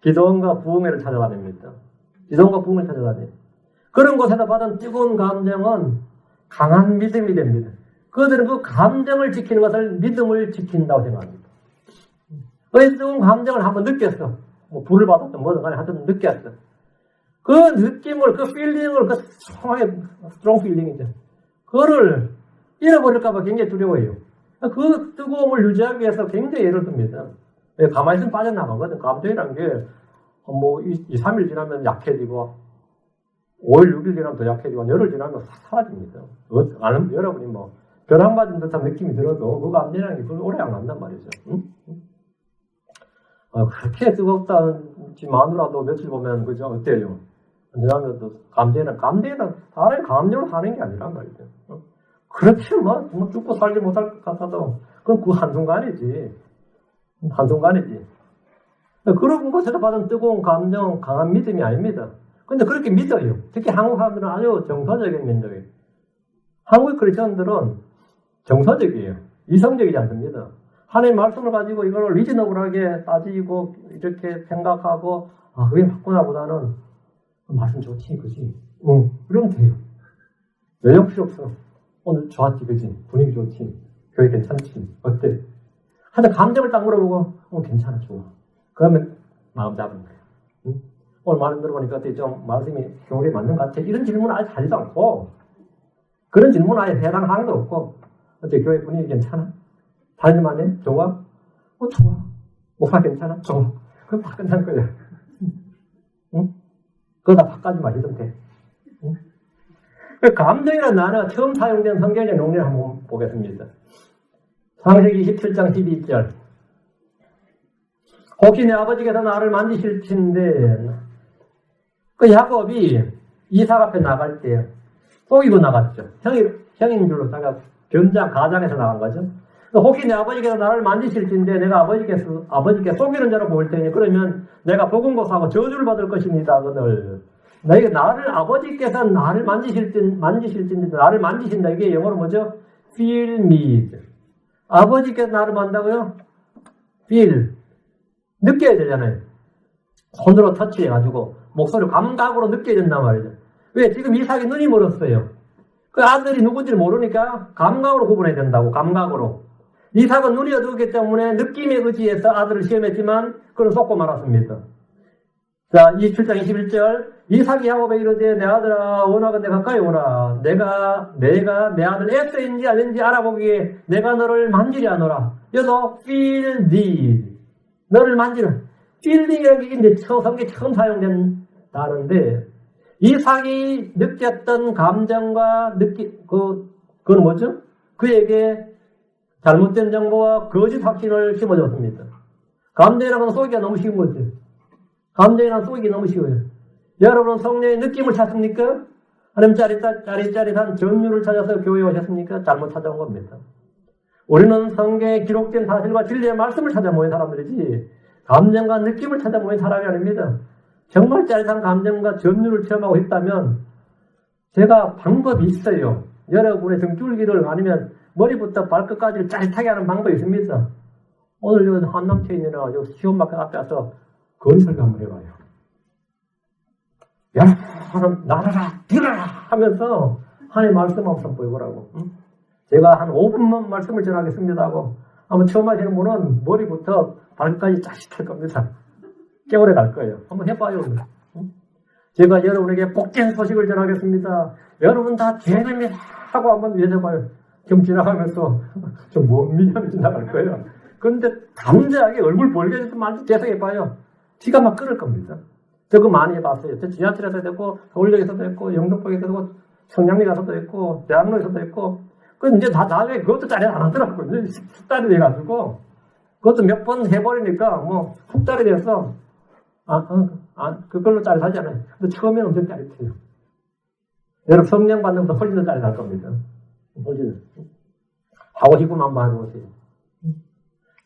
기도원과 부흥회를 찾아다닙니다. 기도원과 부흥을 찾아다녀요. 그런 곳에서 받은 뜨거운 감정은 강한 믿음이 됩니다. 그들은 그 감정을 지키는 것을 믿음을 지킨다고 생각합니다. 그 뜨거운 감정을 한번 느꼈어. 뭐 불을 받았든 뭐든 간에 하여튼 느꼈어. 그 느낌을, 그 필링을, 그 스트롱 필링이죠. 그거를 잃어버릴까봐 굉장히 두려워해요. 그 뜨거움을 유지하기 위해서 굉장히 애를 씁니다. 가만히 있으면 빠져나가거든. 감정이란 게, 2, 3일 지나면 약해지고, 5일, 6일 지나면 더 약해지고, 열흘 지나면 사라집니다. 여러분이 변함받은 듯한 느낌이 들어도, 그 감정이라는 게 오래 안 간단 말이죠. 응? 그렇게 뜨겁다지만으로도 며칠 보면, 그죠? 어때요? 왜냐하면 감정이란, 사람이 감정으로 사는 게 아니란 말이죠. 그렇게 죽고 살지 못할 것 같아도, 그건 그 한순간이지. 한순간이지. 그런 것에서 받은 뜨거운 감정, 강한 믿음이 아닙니다. 근데 그렇게 믿어요. 특히 한국 사람들은 아주 정서적인 민족이에요. 한국 크리스천들은 정서적이에요. 이성적이지 않습니다. 하나님의 말씀을 가지고 이걸 리즈너블하게 따지고 이렇게 생각하고 그게 맞구나 보다는 말씀 좋지 그지? 그러면 돼요. 외형 필요 없어. 오늘 좋았지 그지? 분위기 좋지? 교회 괜찮지? 어때? 하여튼 감정을 딱 물어보고 괜찮아 좋아. 그러면 마음 잡은 거예요. 응? 오늘 말씀 들어보니까 어때? 좀 말씀이 교회에 맞는 것 같아? 이런 질문을 아예 하지도 않고 그런 질문 아예 해당하는 거 없고 어때? 교회 분위기 괜찮아? 다니면 안 해? 좋아? 좋아. 목사 괜찮아? 좋아. 그럼 다 끝난 거야. 응? 그거 다 바꿔지 마시면 돼. 응? 감정이라는 단어가 처음 사용된 성경의 용례를 한번 보겠습니다. 창세기 27장 12절. 혹시 내 아버지께서 나를 만지실진데 그 야곱이 이삭 앞에 나갈 때 속이고 나갔죠. 형인 줄로 자기가 가장에서 나간 거죠. 혹시 내 아버지께서 나를 만지실진데 내가 아버지께 속이는 자로 보일 테니 그러면 내가 보금고사하고 저주를 받을 것입니다. 그들 아버지께서 나를 만지실진데 나를 만지신다. 이게 영어로 뭐죠? feel me. 아버지께서 나를 만다고요? feel. 느껴야 되잖아요. 손으로 터치해가지고 목소리 감각으로 느껴야 된단 말이죠. 왜? 지금 이삭이 눈이 멀었어요. 그 아들이 누군지 모르니까 감각으로 구분해야 된다고. 감각으로. 이삭은 눈이 어두웠기 때문에 느낌에 의지해서 아들을 시험했지만 그건 속고 말았습니다. 자, 27장 21절. 이삭이 야곱에게 이르되 내 아들아 원하건대 가까이 오라. 내가 내 아들 에서인지 아닌지 알아보기에 내가 너를 만지려 하노라. 여기서 feel thee. 너를 만지는 feeling이라는 게 성경에 처음 사용된 단어인데 이삭이 느꼈던 감정과 그건 뭐죠? 그에게 잘못된 정보와 거짓 확신을 심어줬습니다. 감정이라는 건 쏘기가 너무 쉬운 거죠. 감정이라는 쏘기 너무 쉬워요. 여러분은 성령의 느낌을 찾습니까? 아니면 짜릿짜릿한 전율을 찾아서 교회에 오셨습니까? 잘못 찾아온 겁니다. 우리는 성경에 기록된 사실과 진리의 말씀을 찾아 모인 사람들이지 감정과 느낌을 찾아 모인 사람이 아닙니다. 정말 짜릿한 감정과 전율을 체험하고 있다면 제가 방법이 있어요. 여러분의 등줄기를 아니면 머리부터 발끝까지 짜릿하게 하는 방법이 있습니다. 오늘 여기 한남체인이나 여기 시온마켓 앞에 와서 거리설교 한번 해봐요. 여러분, 나라라, 들어라! 하면서 하나님 말씀 한번 선보이보라고. 제가 한 5분만 말씀을 전하겠습니다 하고 아마 처음 하시는 분은 머리부터 발까지 짜릿할 겁니다. 꽤 오래 갈 거예요. 한번 해봐요. 제가 여러분에게 복된 소식을 전하겠습니다. 여러분 다 죄입니다 하고 한번 외쳐봐요. 좀 지나가면서 좀 미련이 지나갈 거예요. 그런데 담대하게 얼굴 벌게져서 말도 계속해봐요. 티가 막 끓을 겁니다. 저 그거 많이 해봤어요. 저 지하철에서도 했고, 서울역에서도 했고, 영등포에서도 했고, 청량리 가서도 했고, 대학로에서도 했고, 그 이제 다 나중에 그것도 짜리 안 하더라고요. 숙달이 돼가지고, 그것도 몇 번 해버리니까 뭐 숙달이 돼서, 그걸로 짜리 하잖아요. 근데 처음에는 엄청 짜릿해요. 여러분 성령 받는 것보다 훨씬 더 짜리 날 겁니다. 훨씬. 하고 싶으면 한번 해보세요.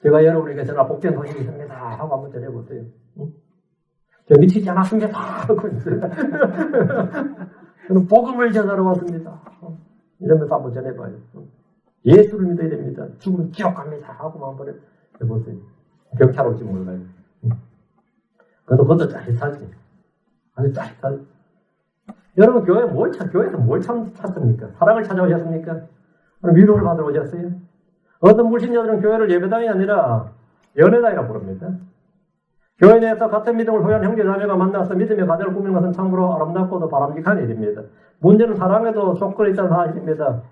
제가 여러분에게 전화 복된 소식이 있습니다 하고 한번 전해보세요. 저 미치지 않았습니다 하고 있어요. 저는 복음을 전하러 왔습니다. 이러면서 한번 전해봐요. 예수를 믿어야 됩니다. 죽으면 지옥 갑니다 하고 한번 해보세요. 경찰 올지 몰라요. 그것도 짜릿하지. 아주 짜릿하지. 여러분 교회에서 뭘 찾습니까? 사랑을 찾아오셨습니까? 위로를 받으러 오셨어요? 어떤 불신자들은 교회를 예배당이 아니라 연회당이라고 부릅니다. 교회 내에서 같은 믿음을 소유한 형제 자매가 만나서 믿음의 가정을 꾸미는 것은 참으로 아름답고도 바람직한 일입니다. 문제는 사랑에도 조건이 있다는 사실입니다.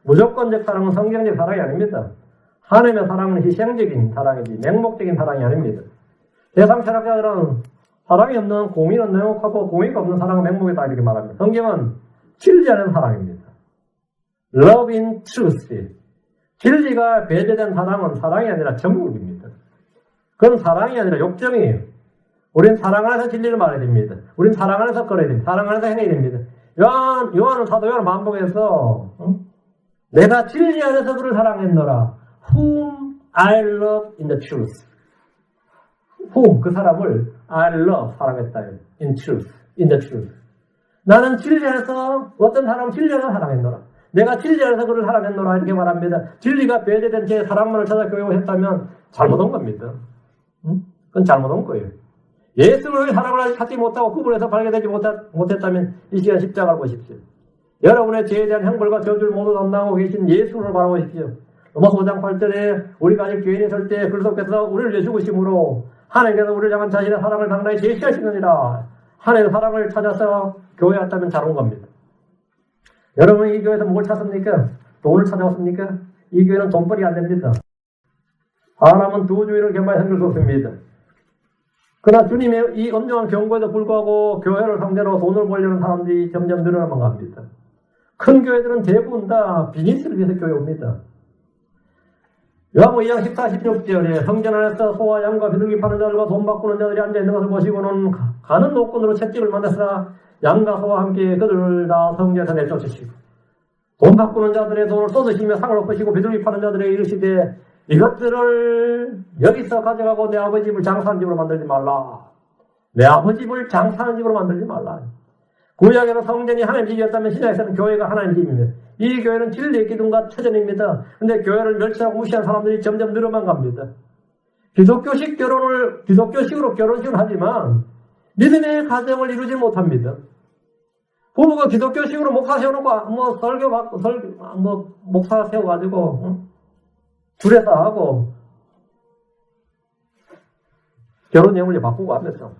무조건적 사랑은 성경적 사랑이 아닙니다. 하나님의 사랑은 희생적인 사랑이지 맹목적인 사랑이 아닙니다. 세상 철학자들은 사랑이 없는 공의는 냉혹하고 공의가 없는 사랑은 맹목이다 이렇게 말합니다. 성경은 진리하는 사랑입니다. Love in truth. 진리가 배제된 사랑은 사랑이 아니라 정욕입니다. 그건 사랑이 아니라 욕정이에요. 우린 사랑 안에서 진리를 말해야 됩니다. 우린 사랑 안에서 걸어야 됩니다. 사랑 안에서 행해야 됩니다. 요한은 사도 요한 반복해서 내가 진리 안에서 그를 사랑했노라. Whom I love in the truth. whom 그 사람을 I love 사랑했다. In truth. In the truth. 나는 진리 안에서 어떤 사람을 진리 안에서 사랑했노라. 내가 진리 안에서 그를 사랑했노라 이렇게 말합니다. 진리가 배제된 제 사랑만을 찾아 교육을 했다면 잘못한 겁니다. 그건 잘못한 거예요. 예수를 사랑을 찾지 못하고 구분해서 발견되지 못했다면 이 시간 십자가를 보십시오. 여러분의 죄에 대한 형벌과 저주를 모두 담당하고 계신 예수를 바라보십시오. 로마서 5장 8절에 우리가 아직 죄인이 설 때 그리스도께서 우리를 위해 죽으심으로 하나님께서 우리를 향한 자신의 사랑을 당당히 제시하시느니라. 하나님의 사랑을 찾아서 교회에 왔다면 잘 온 겁니다. 여러분 이 교회에서 뭘 찾습니까? 돈을 찾아왔습니까? 이 교회는 돈벌이 안 됩니다. 사람은 두 주인을 겸하여 섬길 수 없습니다. 그러나 주님의 이 엄정한 경고에도 불구하고 교회를 상대로 돈을 벌려는 사람들이 점점 늘어나만 갑니다. 큰 교회들은 대부분 다 비즈니스를 위해서 교회 옵니다. 요한복음 2장 14, 16절에 성전 안에서 소와 양과 비둘기 파는 자들과 돈 바꾸는 자들이 앉아있는 것을 보시고는 가는 노건으로 채찍을 만들사 양과 소와 함께 그들을 다 성전에서 내쫓으시고 돈 바꾸는 자들의 돈을 쏟으시며 상을 엎으시고 비둘기 파는 자들에게 이르시되 이것들을 여기서 가져가고 내 아버지 집을 장사하는 집으로 만들지 말라. 내 아버지 집을 장사하는 집으로 만들지 말라. 구약에서 성전이 하나님 집이었다면 신약에서는 교회가 하나님 집입니다. 이 교회는 진리의 기둥과 터전입니다. 그런데 교회를 멸치하고 무시한 사람들이 점점 늘어만 갑니다. 기독교식으로 결혼식을 하지만 믿음의 가정을 이루지 못합니다. 부부가 기독교식으로 목사 세워놓고 목사 세워가지고 둘에서 하고 결혼 예물을 바꾸고 하면서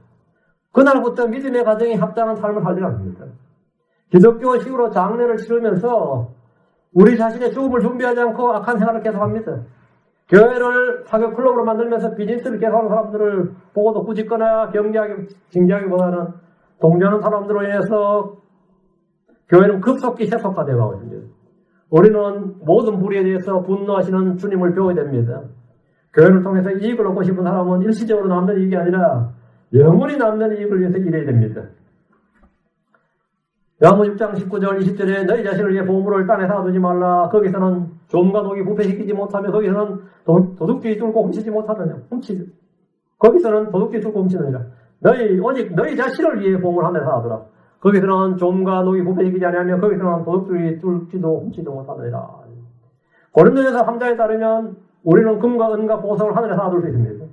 그날부터 믿음의 가정이 합당한 삶을 살지 않습니다. 기독교식으로 장례를 치르면서 우리 자신의 죽음을 준비하지 않고 악한 생활을 계속합니다. 교회를 사교 클럽으로 만들면서 비즈니스를 계속하는 사람들을 보고도 꾸짖거나 징계하기보다는 동조하는 사람들로 인해서 교회는 급속히 세속화되어 있습니다. 우리는 모든 불의에 대해서 분노하시는 주님을 배워야 됩니다. 교회를 통해서 이익을 얻고 싶은 사람은 일시적으로 남는 이익이 아니라 영원히 남는 이익을 위해서 일해야 됩니다. 요한복음 6장 19절 20절에 너희 자신을 위해 보물을 땅에 쌓아두지 말라. 거기서는 좀과 독이 부패시키지 못하며 거기서는 도둑질이 뚫고 훔치지 못하느냐. 거기서는 도둑질이 뚫고 훔치느니라. 오직 너희 자신을 위해 보물 하늘에 쌓아두라. 거기서는 좀과 독이 부패시키지 아니하며 거기서는 도둑질이 뚫지도 훔치도 못하느니라. 고린도전서 3장에 따르면 우리는 금과 은과 보석을 하늘에 쌓아둘 수 있습니다.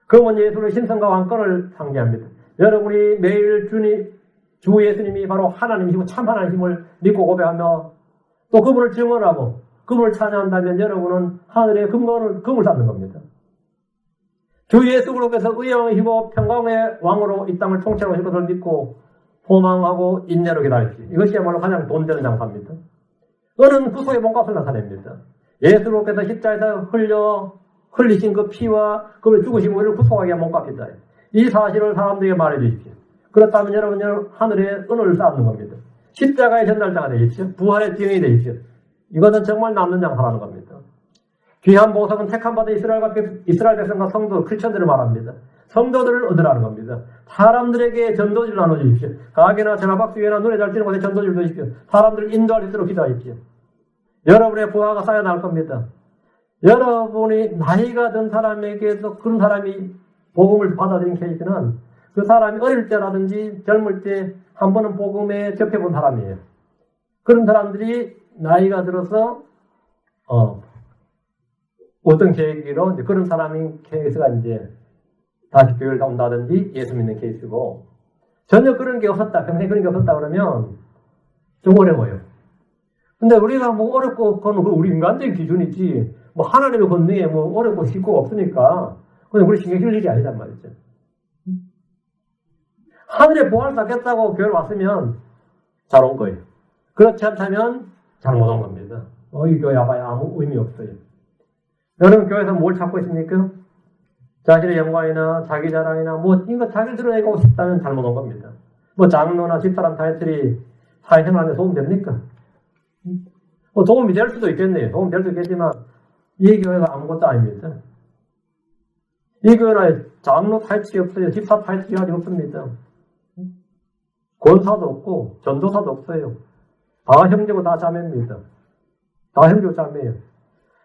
금은 예수의 신성과 왕권을 상징합니다. 여러분이 매일 주 예수님이 바로 하나님이시고 참 하나님임을 믿고 고백하며 또 그분을 증언하고 그분을 찬양한다면 여러분은 하늘의 금을 쌓는 겁니다. 주 예수 그리스도께서 의왕이시고 평강의 왕으로 이 땅을 통치하실 것을 믿고 소망하고 인내로 기다리시. 이것이야말로 가장 돈 되는 장사입니다. 은은 구속의 몸값을 나타냅니다. 예수 그리스도께서 십자가에서 흘리신 그 피와 그를 죽으신 우리를 구속하게 한 몸값이다. 이 사실을 사람들에게 말해 주십시오. 그렇다면 여러분은 하늘의 은을 쌓는 겁니다. 십자가의 전달자가 되십시오. 부활의 증인이 되십시오. 이것은 정말 남는 장사라는 겁니다. 귀한 보석은 택함 받은 이스라엘 백성과 성도, 크리스천들을 말합니다. 성도들을 얻으라는 겁니다. 사람들에게 전도지를 나눠주십시오. 가게나 전화박스위나 눈에 잘 띄는 곳에 전도지를 두십시오. 사람들을 인도할 수 있도록 기도하십시오. 여러분의 부하가 쌓여나갈 겁니다. 여러분이 나이가 든 사람에게도 그런 사람이 복음을 받아들인 케이스는 그 사람이 어릴 때라든지 젊을 때 한 번은 복음에 접해본 사람이에요. 그런 사람들이 나이가 들어서 어떤 계기로 그런 사람이 케이스가 이제 다시 교회를 온다든지 예수 믿는 케이스고, 전혀 그런 게 없었다, 평생 그런 게 없었다 그러면 좀 어려워요. 근데 우리가 뭐 어렵고 그건 우리 인간적인 기준이지 뭐 하나님의 권능에 뭐 어렵고 쉽고 없으니까 그냥 우리 신경 쓸 일이 아니란 말이죠. 하늘에 보화를 쌓겠다고 교회를 왔으면 잘 온 거예요. 그렇지 않다면 잘못 온 겁니다. 이 교회 와봐야 아무 의미 없어요. 여러분 교회에서 뭘 찾고 있습니까? 자신의 영광이나 자기 자랑이나 뭐 이거 자기를 드러내고 싶다면 잘못 온 겁니다. 뭐 장로나 집사람 타이틀이 사회생활에 도움됩니까? 뭐 도움이 될 수도 있겠네요. 도움이 될 수도 있겠지만 이 교회가 아무것도 아닙니다. 이 교회는 장로 타이틀이 없어요. 집사 타이틀이 아직 없습니다. 권사도 없고 전도사도 없어요. 다 형제고 다 자매입니다. 다 형제고 자매예요.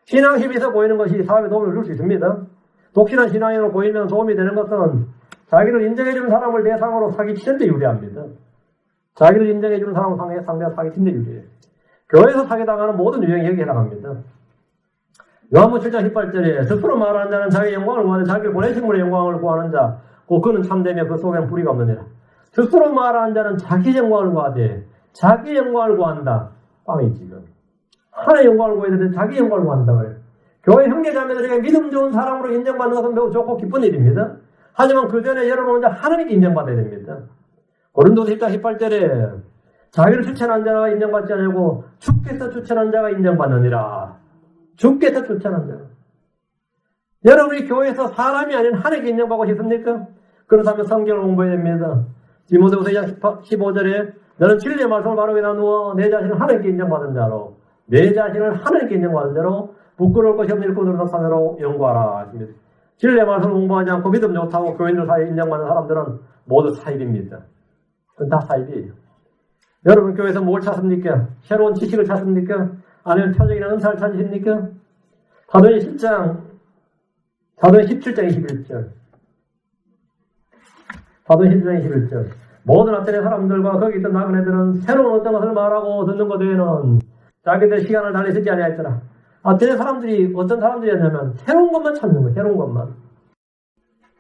신앙 힘에서 보이는 것이 사업에 도움을 줄 수 있습니다. 독실한 신앙으로 보이면 도움이 되는 것은 자기를 인정해주는 사람을 대상으로 사기치는 데 유리합니다. 자기를 인정해주는 사람을 상대로 사기치는 데 유리해요. 교회에서 사기당하는 모든 유형이 여기에 해당합니다. 요한복음 7장 18절에 스스로 말하는 자는 자기의 영광을 구하는 자기를 보내신 분의 영광을 구하는 자 그는 참되며 그 속에는 불의가 없느니라. 스스로 말하는 자는 자기 영광을 구하되 자기 영광을 구한다. 꽝이 지금. 하나의 영광을 구해야 되는데 자기 영광을 구한다 말이에요. 교회 형제자매들에게 믿음 좋은 사람으로 인정받는 것은 매우 좋고 기쁜 일입니다. 하지만 그 전에 여러분 먼저 하나님께 인정받아야 됩니다. 고린도서 10장 18절에 자기를 추천한 자가 인정받지 않고 주께서 추천한 자가 인정받느니라. 주께서 추천한 자. 여러분이 교회에서 사람이 아닌 하나님께 인정받고 싶습니까? 그렇다면 성경을 공부해야 됩니다. 디모데후서 2장 15절에 너는 진리의 말씀을 바르게 나누어 내 자신을 하나님께 인정받은 자로 내 자신을 하나님께 인정받은 자로 부끄러울 것이 없는 일꾼으로 나타내로 연구하라 하십니다. 진리의 말씀을 공부하지 않고 믿음 좋다고 교인들 사이에 인정받는 사람들은 모두 사입입니다. 그건 다 사입이에요. 여러분 교회에서 뭘 찾습니까? 새로운 지식을 찾습니까? 아니면 표적이나 은사를 찾으십니까? 사도행전 17장 21절. 사도행전 17장 21절. 모든 아테네 사람들과 거기 있던 나그네들은 새로운 어떤 것을 말하고 듣는 것 외에는 자기들 시간을 달리 쓰지 아니하였더라. 아테네 사람들이 어떤 사람들이었냐면 새로운 것만 찾는 거예요. 새로운 것만.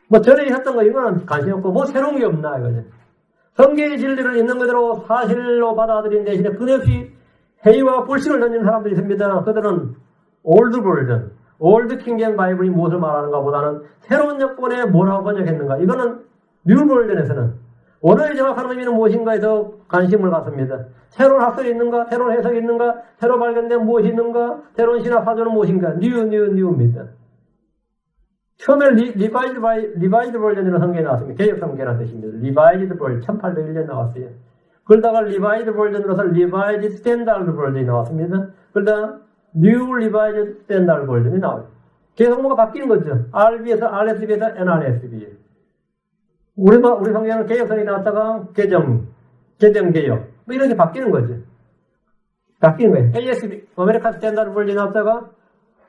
뭐 전에 했던 거 이거는 관심 없고 뭐 새로운 게 없나 이거죠. 성경의 진리를 있는 그대로 사실로 받아들인 대신에 끝없이 회의와 불신을 던지는 사람들이 있습니다. 그들은 올드 버전, 올드 킹제임 바이블이 무엇을 말하는가 보다는 새로운 여건에 뭐라고 번역했는가. 이거는 뉴 버전에서는 원어의 정확한 의미는 무엇인가에 더 관심을 갖습니다. 새로운 학설이 있는가? 새로운 해석이 있는가? 새로 발견된 무엇이 있는가? 새로운 신학 사전은 무엇인가? 뉴입니다. 처음에 리바이즈 버전이라는 성경이 나왔습니다. 개혁 성경이라는 뜻입니다. 리바이즈 버전 1801년 나왔어요. 그러다가 리바이즈 버전으로서 리바이즈 스탠다드 버전이 나왔습니다. 그러다가 뉴 리바이즈 스탠다드 버전이 나와요. 계속 뭐가 바뀌는 거죠. RB에서 RSB에서 NRSB. 우리 성경은 개혁성이 나왔다가 개정개혁. 뭐 이런 게 바뀌는 거죠. 바뀌는 거예요. ASB, 아메리칸 스탠다드 버전이 나왔다가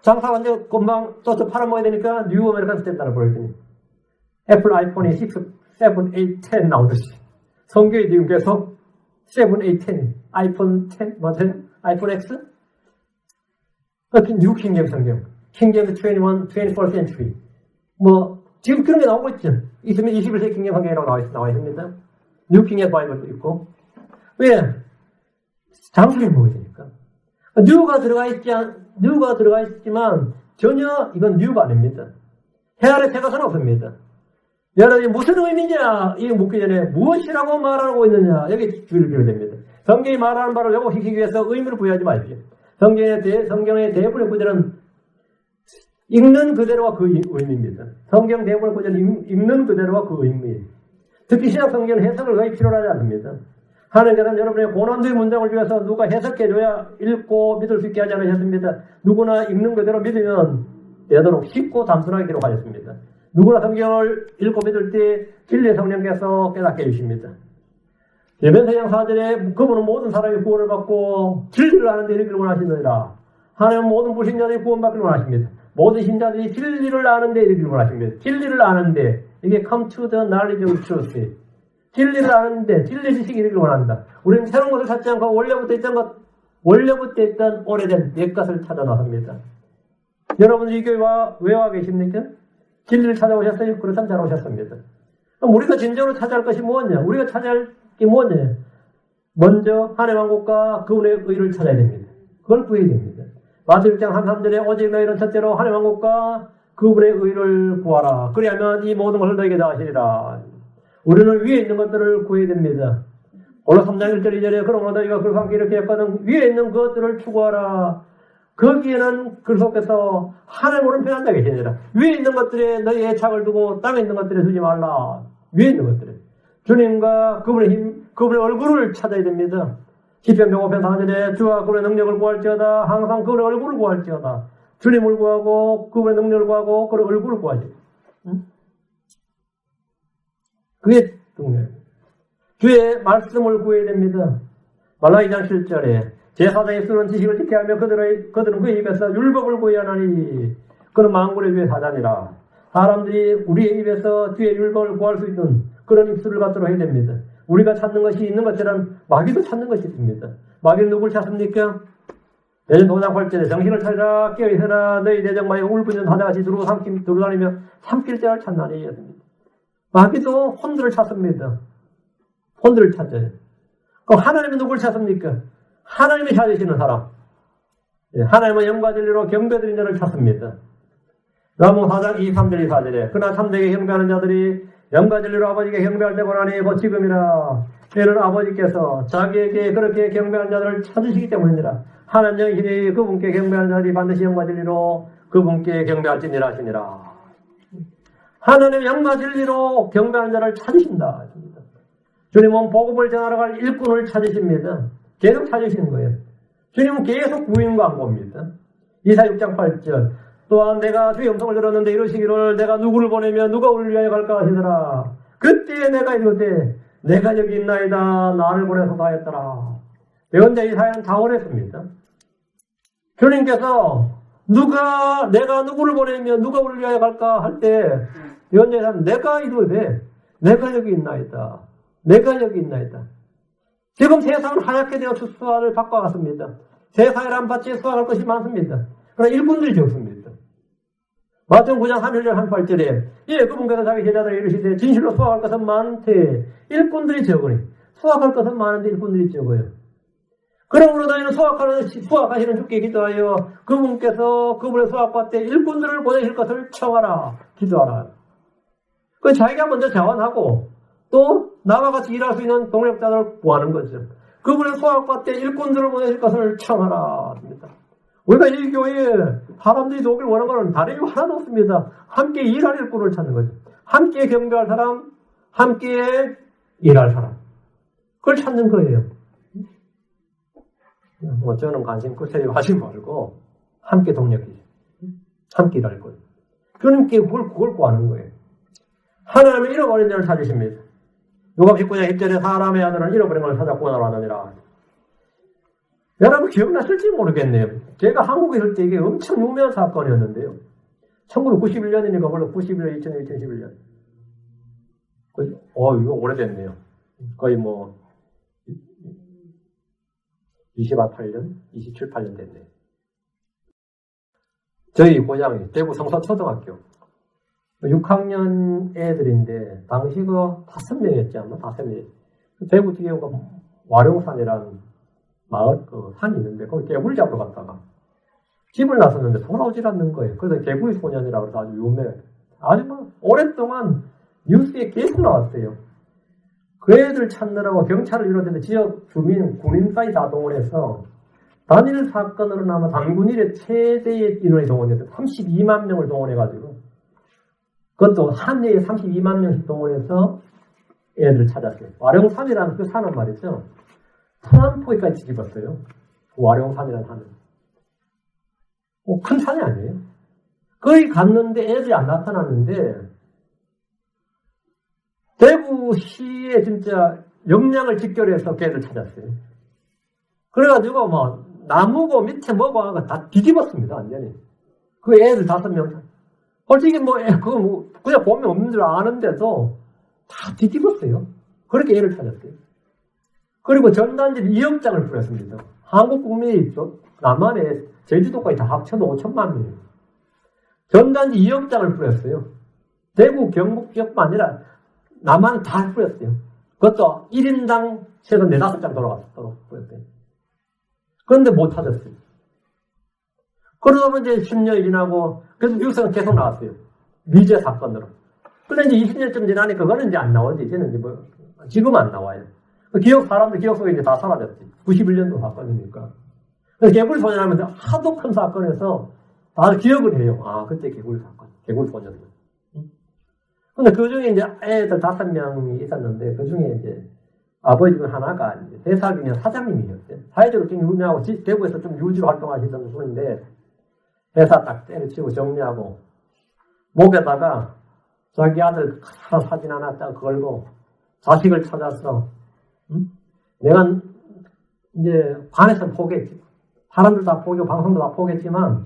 장사가 이제 금방 또 팔아먹어야 되니까 뉴 아메리칸 스탠다드 버전이. 애플 아이폰이 6, 7, 8, 10 나오듯이. 성경이 지금 계속 7, 8, 10. 아이폰 10, 맞아요? 아이폰 X? 뉴 킹제임 성경. 킹제임 21st century. 뭐, 지금 그런 게 나오고 있죠. 있으면 21세기 킹제임 성경이라고 나와 있습니다. 뉴 킹제임 바이블도 있고. 왜? 장소를 보게 되니까. 뉴가 들어가 있지만 전혀 이건 뉴가 아닙니다. 해 아래 새 것은 없습니다. 여러분이 무슨 의미냐? 이 묻기 전에 무엇이라고 말하고 있느냐? 여기 주의를 기울여야 됩니다. 성경이 말하는 바를 왜곡시키기 위해서 의미를 부여하지 마십시오. 성경의 대부분의 구절은 읽는 그대로와 그 의미입니다. 성경 대부분의 구절은 읽는 그대로와 그 의미. 특히 신약 성경은 해석을 거의 필요로 하지 않습니다. 하나님께서는 여러분의 고난도의 문장을 위해서 누가 해석해줘야 읽고 믿을 수 있게 하지 않으셨습니다. 누구나 읽는 그대로 믿으면 되도록 쉽고 단순하게 기록하셨습니다. 누구나 성경을 읽고 믿을 때 진리의 성령께서 깨닫게 해주십니다. 예배서장 4절에 그분은 모든 사람이 구원을 받고 진리를 아는데 이르기를 원하시느니라. 하나님은 모든 불신자들이 구원받기를 원하십니다. 모든 신자들이 진리를 아는데 이르기를 원하십니다. 진리를 아는데 이게 come to the knowledge of truth. 진리를 아는데 진리 지식이 이르기를 원한다. 우리는 새로운 것을 찾지 않고 원래부터 있던 오래된 옛 것을 찾아 나섭니다. 여러분들 이 교회와 왜 와 계십니까? 진리를 찾아오셨어요? 그렇다면 잘 오셨습니다. 그럼 우리가 진정으로 찾아야 할 것이 무엇이냐? 우리가 찾아야 할 게 무엇이냐? 먼저 하나님 왕국과 그분의 의를 찾아야 됩니다. 그걸 구해야 됩니다. 마태복음 1장 33절에 오직 너희는 첫째로 하나님 왕국과 그분의 의를 구하라. 그리하면 이 모든 것을 너희에게 더하시리라. 우리는 위에 있는 것들을 구해야 됩니다. 오늘 3장 1절 2절에 그러므로 너희가 그리스도와 함께 이렇게 했거든 위에 있는 것들을 추구하라. 거기에는 그리스도께서 하나님 오른편에 앉아 계시니라. 위에 있는 것들에 너희 애착을 두고 땅에 있는 것들에 두지 말라. 위에 있는 것들에. 주님과 그분의 힘, 그분의 얼굴을 찾아야 됩니다. 시편 105편 4절에 주와 그분의 능력을 구할지어다. 항상 그분의 얼굴을 구할지어다. 주님을 구하고 그분의 능력을 구하고 그분의 얼굴을 구하지. 응? 그게 능력. 주의 말씀을 구해야 됩니다. 말라기 2장 7절에 제4장의 수는 지식을 지켜야 하며 그들은 그 입에서 율법을 구해야 하나니 그는 만군의 주의 사자니라. 사람들이 우리의 입에서 주의 율법을 구할 수 있는 그런 입술을 갖도록 해야 됩니다. 우리가 찾는 것이 있는 것처럼 마귀도 찾는 것이 있습니다. 마귀는 누굴 찾습니까? 내년 도장 8절에 정신을 찾아 깨어있으나 너희 대적마에 울부짖는 사자같이 두루다니며 삼킬 자를 찾나니 였습니다. 마귀도 혼들을 찾습니다. 혼들을 찾아요. 그럼 하나님은 누굴 찾습니까? 하나님이 찾으시는 사람. 하나님은 영과 진리로 경배드린 자를 찾습니다. 라모 4장 23절 24절에 그러나 참되게 경배하는 자들이 영과 진리로 아버지께 경배할 때 고나니 곧 지금이라. 이는 아버지께서 자기에게 그렇게 경배하는 자들을 찾으시기 때문이니라. 하나님 영이시니 그분께 경배하는 자들이 반드시 영과 진리로 그분께 경배할지니라 하시니라. 하나님 영과 진리로 경배하는 자를 찾으신다. 주님은 복음을 전하러 갈 일꾼을 찾으십니다. 계속 찾으시는 거예요. 주님은 계속 부인 광고입니다. 이사 6장 8절 또한 내가 주의 음성을 들었는데 이러시기를 내가 누구를 보내면 누가 우리를 위하여 갈까 하시더라. 그때 내가 이르되 내가 여기 있나이다. 나를 보내서 다 했더라. 예언자 이사야는 다 원했습니다. 주님께서 내가 누구를 보내면 누가 우리를 위하여 갈까 할 때 예언자 이사야는 내가 이르되 내가 여기 있나이다. 내가 여기 있나이다. 지금 세상은 하얗게 되어 수확을 바꿔갔습니다. 세상이란 밭에 수확할 것이 많습니다. 그러나 일꾼들이 적습니다. 마태복음 9장 31절 38절에 그분께서 자기 제자들에게 이르시되 진실로 수확할 것은 많되 일꾼들이 적으니 수확할 것은 많은데 일꾼들이 적어요. 그러므로 너희는 수확하시는 주께 기도하여 그분께서 그분의 수확밭에 일꾼들을 보내실 것을 청하라. 기도하라. 그 자기가 먼저 자원하고 또 나와 같이 일할 수 있는 동력자들을 구하는 거죠. 그분의 수확밭에 일꾼들을 보내실 것을 청하라. 우리가 이 교회에 사람들이 오길 원하는 것은 다른 이유 하나도 없습니다. 함께 일할 일꾼을 찾는 거죠. 함께 경배할 사람, 함께 일할 사람. 그걸 찾는 거예요. 저는 관심 구체적으로 하지 말고 함께 동력이죠. 함께 일할 거예요. 주님께 그걸 구하는 거예요. 하나님은 잃어버린 자를 찾으십니다. 요감 19장 10절에 사람의 아들은 잃어버린 것을 찾아 구원하러 왔느니라. 여러분 기억나실지 모르겠네요. 제가 한국에 있을 때 이게 엄청 유명한 사건이었는데요. 1991년이니까 물론 91년, 2000년, 2011년. 이거 오래됐네요. 거의 28년, 27, 8년 됐네요. 저희 고향이 대구 성서초등학교 6학년 애들인데 당시 5명이었지 아마 5명. 대구 뒤에 와룡산이라는 마을, 산이 있는데, 거기 개구리 잡으러 갔다가, 집을 나섰는데 돌아오질 않는 거예요. 그래서 개구리 소년이라고 해서 아주 유명해요. 아주 오랫동안 뉴스에 계속 나왔어요. 그 애들 찾느라고 경찰을 이루었는데 지역 주민, 군인까지 다 동원해서 단일 사건으로는 아마 단군 일의 최대의 인원이 동원해서 32만 명을 동원해가지고 그것도 한 해에 32만 명씩 동원해서 애들을 찾았어요. 와룡산이라는 그 산은 말이죠. 프란포에까지 뒤집었어요. 와룡산이라는 산은. 큰 산이 아니에요. 거기 갔는데 애들이 안 나타났는데 대구시에 진짜 역량을 직결해서 걔를 찾았어요. 그래가지고 나무고 밑에 뭐고 하고 다 뒤집었습니다. 완전히. 그 애들 5명. 솔직히 그냥 보면 없는 줄 아는데도 다 뒤집었어요. 그렇게 애를 찾았어요. 그리고 전단지 2억장을 뿌렸습니다. 한국 국민이 남한에 제주도까지 다 합쳐도 5천만 명이에요. 전단지 2억장을 뿌렸어요. 대구, 경북 지역뿐만 아니라 남한 다 뿌렸어요. 그것도 1인당 최소 4-5장 돌아갔도록 뿌렸어요. 그런데 못 찾았어요. 그러다 보니 이제 10년이 지나고, 그래서 뉴스가 계속 나왔어요. 미제 사건으로. 그런데 이제 20년쯤 지나니까 그거는 이제 안 나오지. 이제는 이제 지금 안 나와요. 사람들 기억 속에 이제 다 사라졌지. 91년도 사건이니까. 그래서 개구리 소년하면서 하도 큰 사건에서 다들 기억을 해요. 아, 그때 개구리 사건. 개구리 소년. 근데 그 중에 이제 애들 5명이 있었는데, 그 중에 이제 아버지 중 하나가 이제 대사기념 사장님이었어요. 사회적으로 좀 유명하고, 대구에서 좀 유지로 활동하시던 분인데, 회사 딱 때려치고 정리하고, 목에다가 자기 아들 사진 하나 딱 걸고, 자식을 찾았어. 내가 이제 관에서 포기했지. 사람들 다 포기하고, 방송도 다 포기했지만,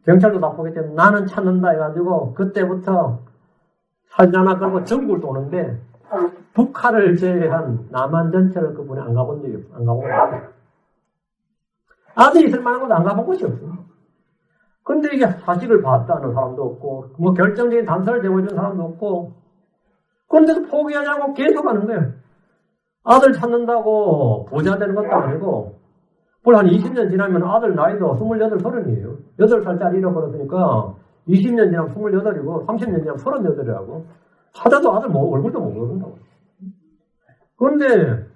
경찰도 다 포기했지만, 나는 찾는다 해가지고, 그때부터 사진 하나 걸고 전국을 도는데, 북한을 제외한 남한 전체를 그분이 안 가본 적이 없어요. 안 가본 적이 없어요. 아들이 있을 만한 것도 안 가본 곳이 없어요. 근데 이게 사직을 봤다는 사람도 없고, 결정적인 단서를 제공해준 사람도 없고, 그런데도 포기하자고 계속 하는 거예요. 아들 찾는다고 부자 되는 것도 아니고, 한 20년 지나면 아들 나이도 28, 30이에요. 8살짜리 잃어버렸으니까, 20년 지나면 28이고, 30년 지나면 38이라고. 찾아도 아들 얼굴도 못 모른다고. 그런데,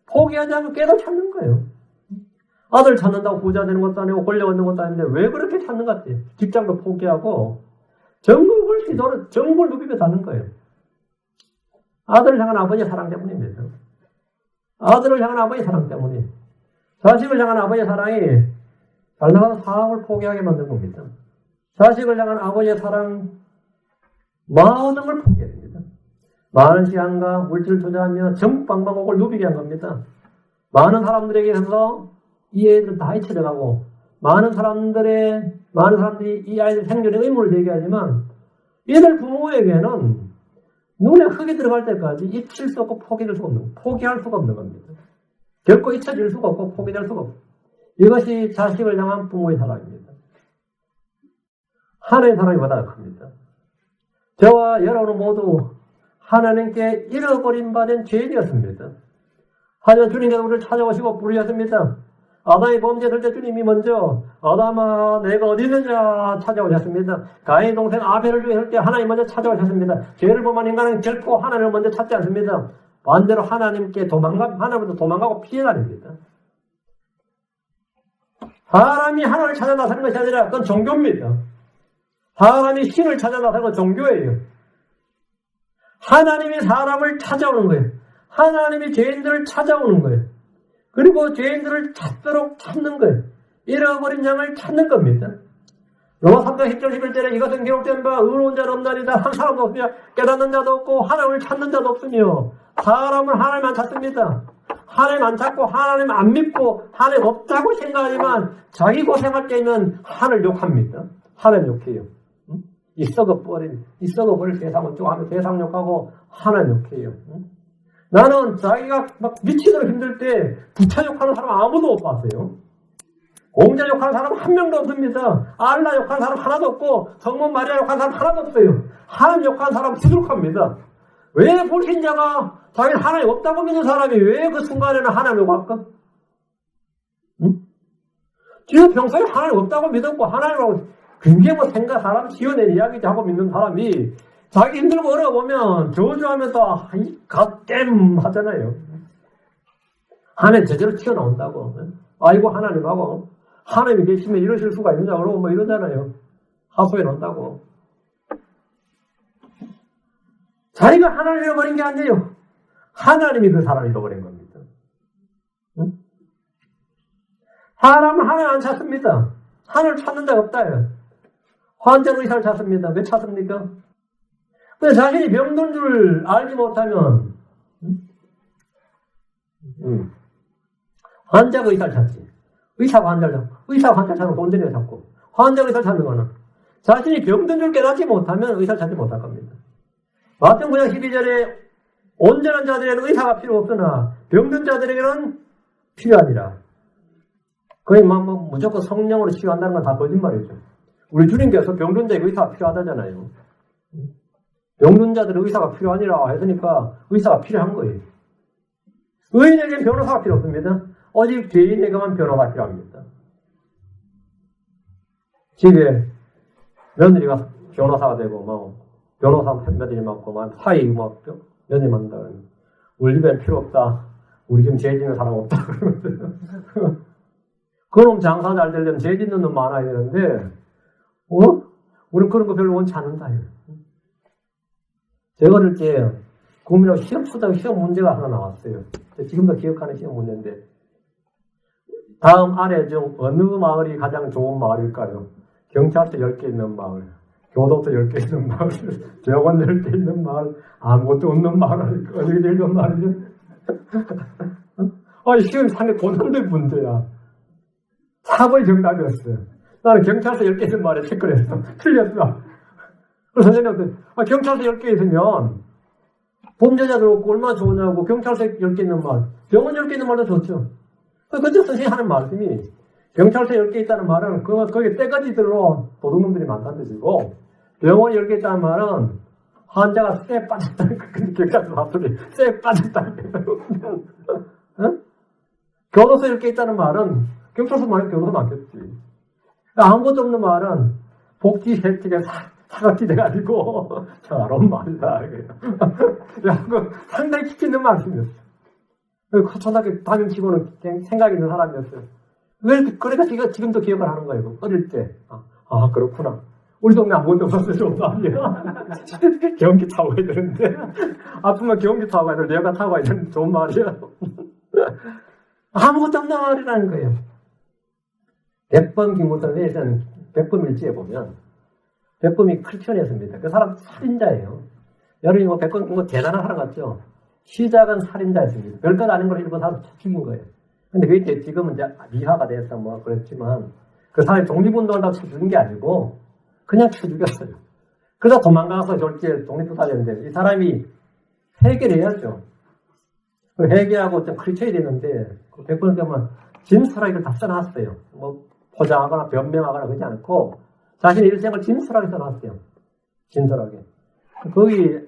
포기하자고 계속 찾는 거예요. 아들 찾는다고 부자 되는 것도 아니고, 권력 얻는 것도 아닌데, 왜 그렇게 찾는 것 같아요? 직장도 포기하고, 전국을 누비며 사는 거예요. 아들을 향한 아버지의 사랑 때문입니다. 아들을 향한 아버지의 사랑 때문에. 자식을 향한 아버지의 사랑이 잘 나가서 사업을 포기하게 만든 겁니다. 자식을 향한 아버지의 사랑, 모든 걸 포기했습니다. 많은 시간과 물질을 투자하며 전국 방방곡곡을 누비게 한 겁니다. 많은 사람들에게서 이 애들은 다 잊혀져가고, 많은 사람들이 이 아이들 생존의 의무를 제기하지만, 이들 부모에게는 눈에 흙이 들어갈 때까지 잊힐 수 없고 포기할 수가 없는 겁니다. 결코 잊혀질 수가 없고 포기될 수가 없고. 이것이 자식을 향한 부모의 사랑입니다. 하나님의 사랑이 보다 큽니다. 저와 여러분은 모두 하나님께 잃어버린 바 된 죄인이었습니다. 하지만 주님께서 우리를 찾아오시고 부르셨습니다. 아담이 범죄했을 때 주님이 먼저 아담아 내가 어디 있느냐 찾아오셨습니다. 가인의 동생 아벨을 죽였을 때 하나님 먼저 찾아오셨습니다. 죄를 범한 인간은 결코 하나님을 먼저 찾지 않습니다. 반대로 하나님께 하나님부터 도망가고 피해다닙니다. 사람이 하나님을 찾아 나서는 것이 아니라 그건 종교입니다. 사람이 신을 찾아 나서는 건 종교예요. 하나님이 사람을 찾아오는 거예요. 하나님이 죄인들을 찾아오는 거예요. 그리고 죄인들을 찾도록 찾는 거예요. 잃어버린 양을 찾는 겁니다. 로마 3장 10절 11절에 이것은 기록된 바 의로운 자는 없나니다. 한 사람도 없으며 깨닫는 자도 없고 하나님을 찾는 자도 없으며 사람은 하나님 안 찾습니다. 하나님 안 찾고 하나님 안 믿고 하나님 없다고 생각하지만 자기 고생할 때는 하나님을 욕합니다. 하나님 욕해요. 이 썩어버릴 세상은 좋아하며 세상 욕하고 하나님 욕해요. 나는 자기가 막 미치도록 힘들 때 부처 욕하는 사람 아무도 못 봤어요. 공자 욕하는 사람 한 명도 없습니다. 알라 욕하는 사람 하나도 없고 성모 마리아 욕하는 사람 하나도 없어요. 하나님 욕하는 사람 부족합니다. 왜 불신자가 자기는 하나님 없다고 믿는 사람이 왜 그 순간에는 하나님 욕할까? 지금 평소에 하나님 없다고 믿었고 하나님하고 굉장히 뭐 생각 사람 지어낸 이야기 하고 믿는 사람이 자기 힘들고 어려워보면 저주하면 또 갓댐 하잖아요. 하나님 제대로 튀어나온다고. 아이고 하나님하고 하나님이 계시면 이러실 수가 있느냐 그러고 뭐 이러잖아요. 하소해 놓는다고. 자기가 하나님을 잃어버린 게 아니에요. 하나님이 그 사람을 잃어버린 겁니다. 응? 사람은 하나님 안 찾습니다. 하나님을 찾는 데가 없다요. 환자는 의사를 찾습니다. 왜 찾습니까? 근데 자신이 병든 줄 알지 못하면 환자가 의사를 찾지. 의사가 환자를 찾고 의사가 환자를 찾으면 돈 들여 찾고 환자가 의사를 찾는 거는 자신이 병든 줄 깨닫지 못하면 의사를 찾지 못할 겁니다. 마태복음 9장 12절에 온전한 자들에게는 의사가 필요 없으나 병든 자들에게는 필요하니라. 거의 무조건 성령으로 치유한다는 건 다 거짓말이죠. 우리 주님께서 병든 자에게 의사가 필요하다잖아요. 병든 자들은 의사가 필요하니라 했으니까 의사가 필요한 거예요. 의인에게는 변호사가 필요 없습니다. 오직 죄인에게만 변호사가 필요합니다. 집에 며느리가 변호사가 되고 변호사 며느리 맡고 사이 며느리 만든다 그러면 우리 집엔 필요 없다. 우리 집 죄 짓는 사람 없다 그러면 그놈 장사 잘 되려면 죄 짓는 놈 많아야 되는데 우리는 그런 거 별로 원치 않는다. 제가 어릴 때 국민학교 시험 수당 시험 문제가 하나 나왔어요. 지금도 기억하는 시험 문제인데 다음 아래 중 어느 마을이 가장 좋은 마을일까요? 경찰서 10개 있는 마을, 교도소 10개 있는 마을, 대학원 10개 있는 마을, 아무것도 없는 마을, 어느 게 제일 좋은 마을이죠? 시험 상당히 고난된 문제야. 4번이 정답이었어요. 나는 경찰서 10개 있는 마을에 체크를 했어. 틀렸어. 그래서 선생님한테 경찰서 10개 있으면 범죄자들 없고 얼마나 좋으냐고. 경찰서 10개 있는 마을, 병원 10개 있는 말도 좋죠. 그때 선생님이 하는 말씀이 경찰서 10개 있다는 말은 거기 때까지들로 도둑놈들이 많다는 뜻이고 병원이 10개 있다는 말은 환자가 쇠에 빠졌다는 거. 경찰서 사람들이 쇠에 빠졌다는 거. 응? 교도소 10개 있다는 말은 경찰서 말은 교도소 많겠지. 아무것도 없는 말은 복지 혜택에 사각지대가지고 저런 말이다. 상당히 깊이 있는 말씀이었어. 초등학교 담임치고는 생각이 있는 사람이었어요. 그러니까 지금도 기억을 하는 거예요. 어릴 때. 그렇구나. 우리 동네 아무것도 없어서 좋은 말이야. 경기 타고 가야 되는데. 아프면 경기 타고 가야 되는데, 내가 타고 가야 되는데 좋은 말이야. 아무것도 없는 말이라는 거예요. 백범 김무성 회에서는 백범 일지에 보면, 백범이 크리스천이었습니다. 그 사람 살인자예요. 여러분이 백범 대단한 사람 같죠? 시작은 살인자였습니다. 별것 아닌 걸 일본 사람 죽인 거예요. 근데 그게 지금은 이제 미화가 돼서 그랬지만, 그 사람이 독립운동을 다 쳐 죽인 게 아니고, 그냥 쳐 죽였어요. 그러다 도망가서 졸지에 독립투사 됐는데, 이 사람이 해결해야죠. 해결하고 좀 크리스천이 되는데, 그 백범 때문에 진솔하게 다 써놨어요. 포장하거나 변명하거나 그러지 않고, 자신의 일생을 진솔하게 써놨어요. 진솔하게. 거기,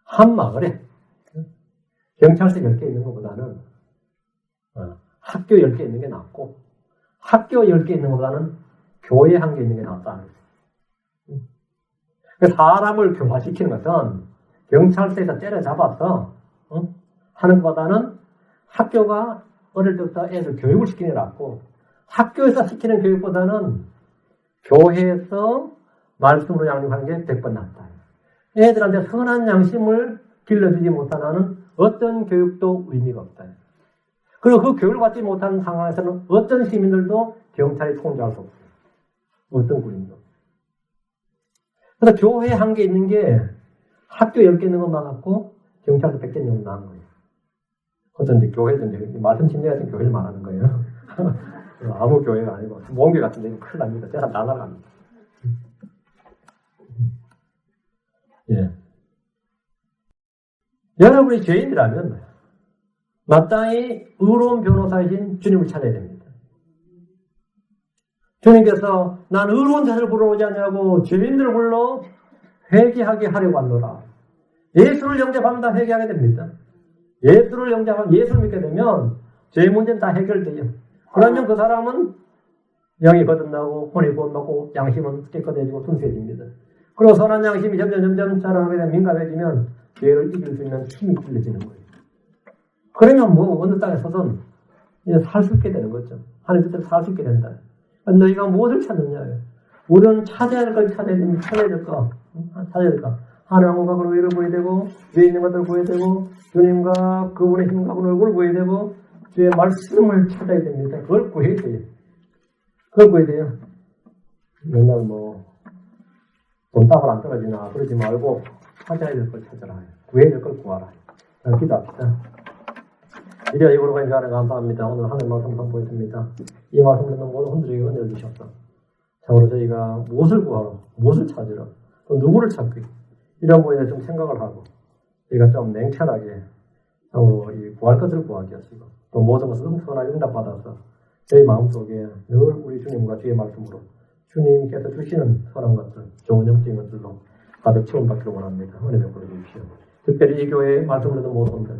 한 마을에 경찰서 10개 있는 것보다는 학교 10개 있는 게 낫고 학교 10개 있는 것보다는 교회 1개 있는 게 낫다. 사람을 교화시키는 것은 경찰서에서 때려잡아서 하는 것보다는 학교가 어릴 때부터 애들 교육을 시키는 게 낫고 학교에서 시키는 교육보다는 교회에서 말씀으로 양육하는 게 100번 낫다. 애들한테 선한 양심을 길러주지 못하는 어떤 교육도 의미가 없다. 그리고 그 교육을 받지 못하는 상황에서는 어떤 시민들도 경찰이 통제할 수 없어요. 어떤 군인도. 그래서 교회 1개 있는 게 학교 10개 있는 것만 같고 경찰서 100개 있는 것만 하는 거예요. 어떤 이제 교회든 말씀 침례 같은 교회를 말하는 거예요. 아무 교회가 아니고 모험교 같은 데는 큰일 납니다. 제가 다 날아갑니다. 여러분이 죄인이라면 마땅히 의로운 변호사이신 주님을 찾아야 됩니다. 주님께서 난 의로운 자를 불러오지 않냐고 죄인들을 불러 회개하게 하려고 하노라. 예수를 영접하면 다 회개하게 됩니다. 예수를 영접하면 예수를 믿게 되면 죄 문제는 다 해결돼요. 그러면 그 사람은 영이 거듭나고 혼이 구원받고 양심은 깨끗해지고 순수해집니다. 그리고 선한 양심이 점점 자라나게 되면 민감해지면 죄를 이길 수 있는 힘이 길러지는 거예요. 그러면 뭐 어느 땅에 서든 이제 살 수 있게 되는 거죠. 하나님 뜻대로 살 수 있게 된다. 너희가 무엇을 찾느냐예요. 우리는 찾아야 될 걸 찾아야 될까? 하나님과 그걸 위를 구해야 되고 위에 있는 것들을 구해야 되고 주님과 그분의 힘과 그분의 얼굴을 구해야 되고 주의 말씀을 찾아야 됩니다. 그걸 구해야 돼요. 그걸 구해야 돼요. 맨날 돈답을 안 떨어지나 그러지 말고 찾아야 될 걸 찾아라. 구해야 될 걸 구하라. 자, 기도합시다. 이리와 입으로 가인 자를 감사합니다. 오늘 하나님 말씀 선포했습니다. 이 말씀을 듣는 모든 분들에게 은혜를 주셨어. 참으로 저희가 무엇을 구하러, 무엇을 찾으러, 또 누구를 찾기 이런 거에 대해 좀 생각을 하고 저희가 좀 냉철하게 참으로 이 구할 것을 구하게 하시고 또 모든 것을 선하게 응답받아서 저희 마음속에 늘 우리 주님과 주의 말씀으로 주님께서 주시는 선한 것들, 좋은 영적인 것들로 가득 채움받기를 원합니다. 은혜 베풀어 주십시오. 특별히 이 교회의 말씀을 듣는 모든 분들,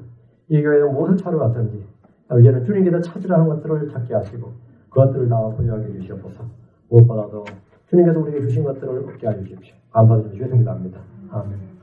이 교회는 무엇을 찾으러 왔든지 이제는 주님께서 찾으라는 것들을 찾게 하시고 그것들을 다 소유하게 해주시옵소서. 무엇보다도 주님께서 우리에게 주신 것들을 얻게 하여 주십시오. 감사드리며 주의 성도합니다. 아멘.